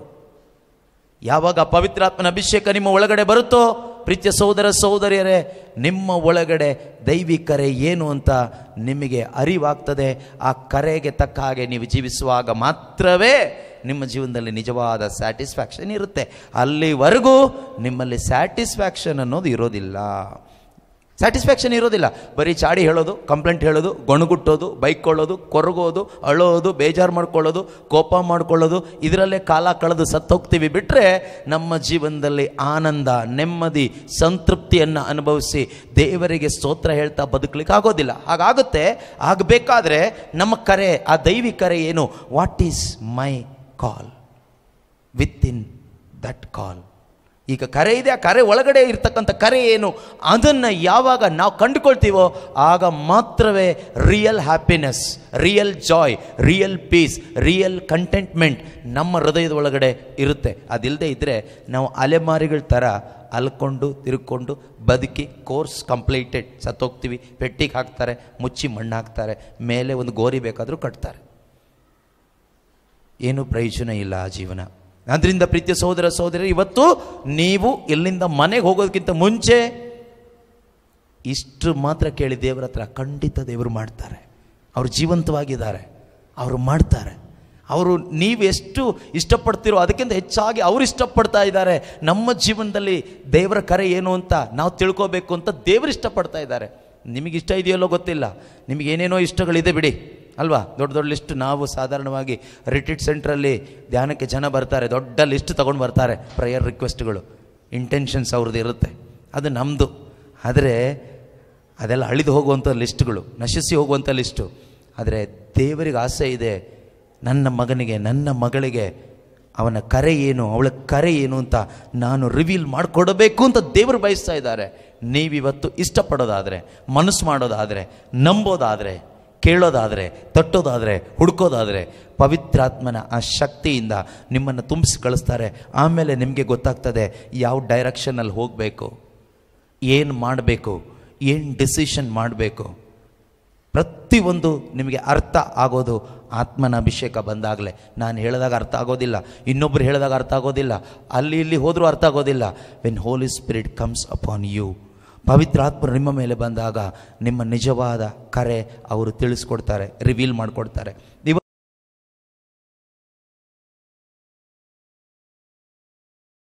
ಯಾವಾಗ ಪವಿತ್ರಾತ್ಮನ ಅಭಿಷೇಕ ನಿಮ್ಮ ಒಳಗಡೆ ಬರುತ್ತೋ ಪ್ರೀತಿಯ ಸಹೋದರ ಸಹೋದರಿಯರೇ, ನಿಮ್ಮ ಒಳಗಡೆ ದೈವಿಕ ಕರೆ ಏನು ಅಂತ ನಿಮಗೆ ಅರಿವಾಗ್ತದೆ. ಆ ಕರೆಗೆ ತಕ್ಕ ಹಾಗೆ ನೀವು ಜೀವಿಸುವಾಗ ಮಾತ್ರವೇ ನಿಮ್ಮ ಜೀವನದಲ್ಲಿ ನಿಜವಾದ ಸ್ಯಾಟಿಸ್ಫ್ಯಾಕ್ಷನ್ ಇರುತ್ತೆ. ಅಲ್ಲಿವರೆಗೂ ನಿಮ್ಮಲ್ಲಿ ಸ್ಯಾಟಿಸ್ಫ್ಯಾಕ್ಷನ್ ಅನ್ನೋದು ಇರೋದಿಲ್ಲ. ಸ್ಯಾಟಿಸ್ಫ್ಯಾಕ್ಷನ್ ಇರೋದಿಲ್ಲ. ಬರೀ ಚಾಡಿ ಹೇಳೋದು, ಕಂಪ್ಲೇಂಟ್ ಹೇಳೋದು, ಗೊಣಗುಟ್ಟೋದು, ಬೈಕೊಳ್ಳೋದು, ಕೊರಗೋದು, ಅಳೋದು, ಬೇಜಾರು ಮಾಡ್ಕೊಳ್ಳೋದು, ಕೋಪ ಮಾಡ್ಕೊಳ್ಳೋದು, ಇದರಲ್ಲೇ ಕಾಲ ಕಳೆದು ಸತ್ತೋಗ್ತೀವಿ. ಬಿಟ್ಟರೆ ನಮ್ಮ ಜೀವನದಲ್ಲಿ ಆನಂದ, ನೆಮ್ಮದಿ, ಸಂತೃಪ್ತಿಯನ್ನು ಅನುಭವಿಸಿ ದೇವರಿಗೆ ಸ್ತೋತ್ರ ಹೇಳ್ತಾ ಬದುಕಲಿಕ್ಕೆ ಆಗೋದಿಲ್ಲ. ಹಾಗಾಗುತ್ತೆ. ಆಗಬೇಕಾದ್ರೆ ನಮ್ಮ ಕರೆ, ಆ ದೈವಿ ಕರೆ ಏನು? What is my call? Within that call. ಈಗ ಕರೆ ಇದೆ, ಆ ಕರೆ ಒಳಗಡೆ ಇರ್ತಕ್ಕಂಥ ಕರೆ ಏನು ಅದನ್ನು ಯಾವಾಗ ನಾವು ಕಂಡುಕೊಳ್ತೀವೋ ಆಗ ಮಾತ್ರವೇ real happiness, real joy, real peace, real contentment ನಮ್ಮ ಹೃದಯದ ಒಳಗಡೆ ಇರುತ್ತೆ. ಅದಿಲ್ಲದೆ ಇದ್ದರೆ ನಾವು ಅಲೆಮಾರಿಗಳ ಥರ ಅಲ್ಕೊಂಡು ತಿರುಕೊಂಡು ಬದುಕಿ ಕೋರ್ಸ್ ಕಂಪ್ಲೀಟೆಡ್ ಸತ್ತೋಗ್ತೀವಿ. ಪೆಟ್ಟಿಗೆ ಹಾಕ್ತಾರೆ, ಮುಚ್ಚಿ ಮಣ್ಣು ಹಾಕ್ತಾರೆ, ಮೇಲೆ ಒಂದು ಗೋರಿ ಬೇಕಾದರೂ ಕಟ್ತಾರೆ. ಏನೂ ಪ್ರಯೋಜನ ಇಲ್ಲ ಆ ಜೀವನ. ಆದ್ದರಿಂದ ಪ್ರೀತಿಯ ಸಹೋದರ ಸಹೋದರಿ, ಇವತ್ತು ನೀವು ಇಲ್ಲಿಂದ ಮನೆಗೆ ಹೋಗೋದಕ್ಕಿಂತ ಮುಂಚೆ ಇಷ್ಟು ಮಾತ್ರ ಕೇಳಿ ದೇವರ ಹತ್ರ. ಖಂಡಿತ ದೇವರು ಮಾಡ್ತಾರೆ. ಅವರು ಜೀವಂತವಾಗಿದ್ದಾರೆ, ಅವರು ಮಾಡ್ತಾರೆ. ಅವರು ನೀವು ಎಷ್ಟು ಇಷ್ಟಪಡ್ತೀರೋ ಅದಕ್ಕಿಂತ ಹೆಚ್ಚಾಗಿ ಅವರು ಇಷ್ಟಪಡ್ತಾ ಇದ್ದಾರೆ. ನಮ್ಮ ಜೀವನದಲ್ಲಿ ದೇವರ ಕರೆ ಏನು ಅಂತ ನಾವು ತಿಳ್ಕೋಬೇಕು ಅಂತ ದೇವರು ಇಷ್ಟಪಡ್ತಾ ಇದ್ದಾರೆ. ನಿಮಗಿಷ್ಟ ಇದೆಯಲ್ಲೋ ಗೊತ್ತಿಲ್ಲ, ನಿಮಗೇನೇನೋ ಇಷ್ಟಗಳಿದೆ ಬಿಡಿ ಅಲ್ವಾ? ದೊಡ್ಡ ದೊಡ್ಡ ಲಿಸ್ಟ್. ನಾವು ಸಾಧಾರಣವಾಗಿ ರಿಟ್ರೀಟ್ ಸೆಂಟ್ರಲ್ಲಿ ಧ್ಯಾನಕ್ಕೆ ಜನ ಬರ್ತಾರೆ, ದೊಡ್ಡ ಲಿಸ್ಟ್ ತೊಗೊಂಡು ಬರ್ತಾರೆ. ಪ್ರೇಯರ್ ರಿಕ್ವೆಸ್ಟ್ಗಳು, ಇಂಟೆನ್ಷನ್ಸ್ ಅವ್ರದ್ದು ಇರುತ್ತೆ, ಅದು ನಮ್ಮದು. ಆದರೆ ಅದೆಲ್ಲ ಅಳಿದು ಹೋಗುವಂಥ ಲಿಸ್ಟ್ಗಳು, ನಶಿಸಿ ಹೋಗುವಂಥ ಲಿಸ್ಟು. ಆದರೆ ದೇವರಿಗೆ ಆಸೆ ಇದೆ, ನನ್ನ ಮಗನಿಗೆ, ನನ್ನ ಮಗಳಿಗೆ ಅವನ ಕರೆ ಏನು, ಅವಳ ಕರೆ ಏನು ಅಂತ ನಾನು ರಿವೀಲ್ ಮಾಡಿಕೊಡಬೇಕು ಅಂತ ದೇವರು ಬಯಸ್ತಾ ಇದ್ದಾರೆ. ನೀವಿವತ್ತು ಇಷ್ಟಪಡೋದಾದರೆ, ಮನಸ್ಸು ಮಾಡೋದಾದರೆ, ನಂಬೋದಾದರೆ, ಕೇಳೋದಾದರೆ, ತಟ್ಟೋದಾದರೆ, ಹುಡುಕೋದಾದರೆ ಪವಿತ್ರಾತ್ಮನ ಆ ಶಕ್ತಿಯಿಂದ ನಿಮ್ಮನ್ನು ತುಂಬಿಸಿ ಕಳಿಸ್ತಾರೆ. ಆಮೇಲೆ ನಿಮಗೆ ಗೊತ್ತಾಗ್ತದೆ ಯಾವ ಡೈರೆಕ್ಷನಲ್ಲಿ ಹೋಗಬೇಕು, ಏನು ಮಾಡಬೇಕು, ಏನು ಡಿಸಿಷನ್ ಮಾಡಬೇಕು. ಪ್ರತಿಯೊಂದು ನಿಮಗೆ ಅರ್ಥ ಆಗೋದು ಆತ್ಮನ ಅಭಿಷೇಕ ಬಂದಾಗಲೇ. ನಾನು ಹೇಳಿದಾಗ ಅರ್ಥ ಆಗೋದಿಲ್ಲ, ಇನ್ನೊಬ್ಬರು ಹೇಳಿದಾಗ ಅರ್ಥ ಆಗೋದಿಲ್ಲ, ಅಲ್ಲಿ ಇಲ್ಲಿ ಹೋದರೂ ಅರ್ಥ ಆಗೋದಿಲ್ಲ. When Holy Spirit comes upon you, ಪವಿತ್ರಾತ್ಮರು ನಿಮ್ಮ ಮೇಲೆ ಬಂದಾಗ ನಿಮ್ಮ ನಿಜವಾದ ಕರೆ ಅವರು ತಿಳಿಸ್ಕೊಡ್ತಾರೆ, ರಿವೀಲ್ ಮಾಡಿಕೊಡ್ತಾರೆ.